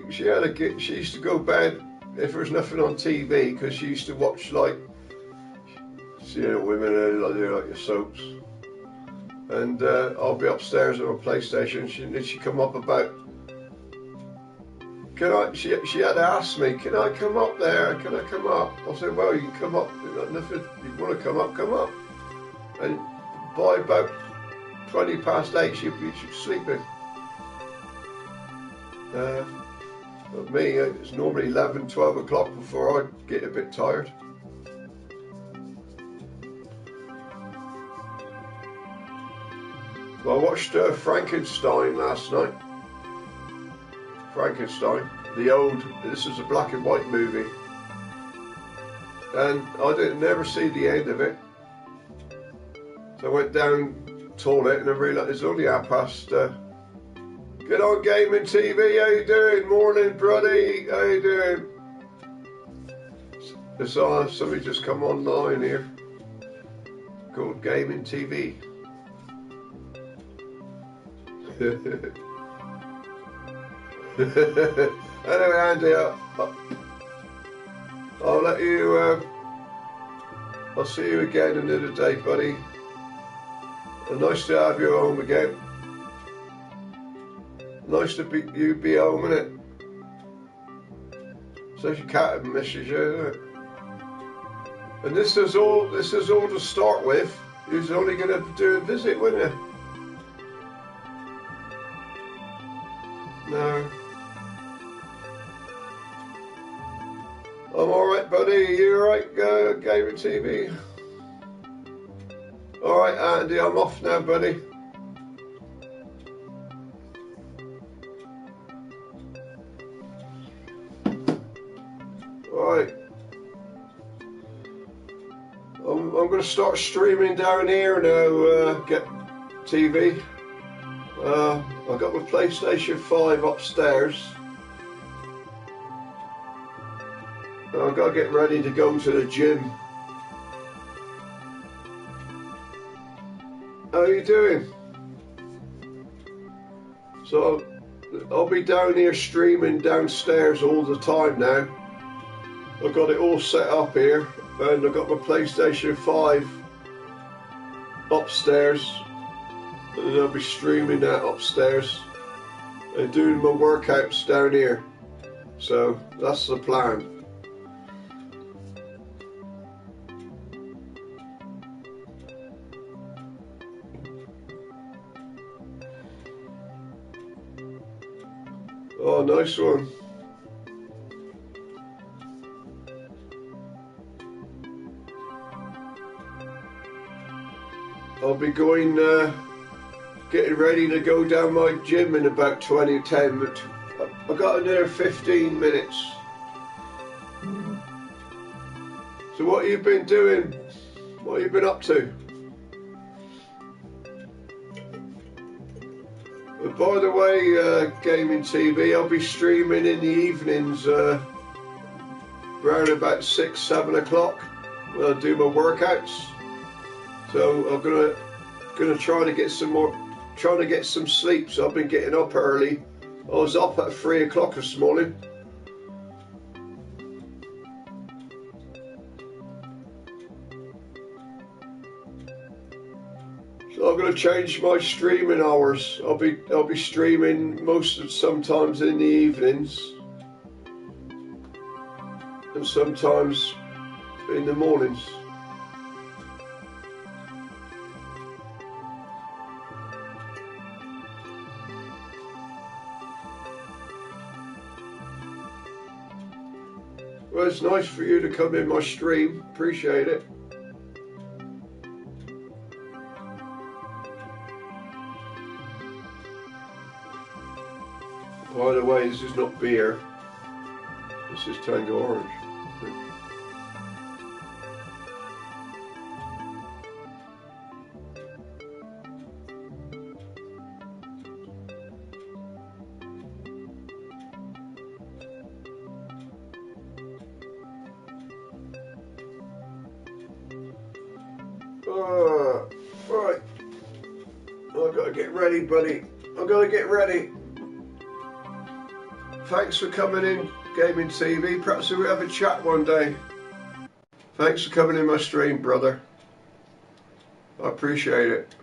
She had a gift. She used to go to bed if there was nothing on TV, because she used to watch like, you know, women like your soaps. And I'll be upstairs on my PlayStation. She come up about. She had to ask me, can I come up there? Can I come up? I said, well, you can come up. Nothing. You want to come up? Come up. And by about 8:20, she'd be sleeping. But me, it's normally 11, 12 o'clock before I get a bit tired. Well, I watched Frankenstein last night. Frankenstein, this is a black and white movie. And I never see the end of it. So I went down the toilet and I realised it's only past. Get on Gaming TV, how you doing? Morning, buddy, how you doing? I saw somebody just come online here called Gaming TV. Anyway, Andy, I'll let you, I'll see you again another day, buddy. Nice to have you home again. Nice to be home, innit? So your cat misses you, isn't it? And this is all to start with. You was only going to do a visit, wouldn't you? No. I'm alright, buddy. You alright, Gamer TV? Alright Andy, I'm off now buddy. Alright. I'm going to start streaming down here now, get TV. I've got my PlayStation 5 upstairs. I've got to get ready to go to the gym. How are you doing? So I'll be down here streaming downstairs all the time now. I've got it all set up here and I've got my PlayStation 5 upstairs and I'll be streaming that upstairs and doing my workouts down here. So that's the plan. Oh, nice one. I'll be going, getting ready to go down my gym in about 10. But I've got another 15 minutes. So what have you been doing? What have you been up to? But by the way, gaming TV, I'll be streaming in the evenings around about 6, 7 o'clock when I do my workouts. So I'm gonna try to get some sleep. So I've been getting up early. I was up at 3 o'clock this morning. So I'm going to change my streaming hours. I'll be streaming sometimes in the evenings and sometimes in the mornings. Well, it's nice for you to come in my stream. Appreciate it. By the way, this is not beer. This is Tango Orange. Right. I've got to get ready, buddy. I've got to get ready. Thanks for coming in, Gaming TV. Perhaps we'll have a chat one day. Thanks for coming in my stream, brother. I appreciate it.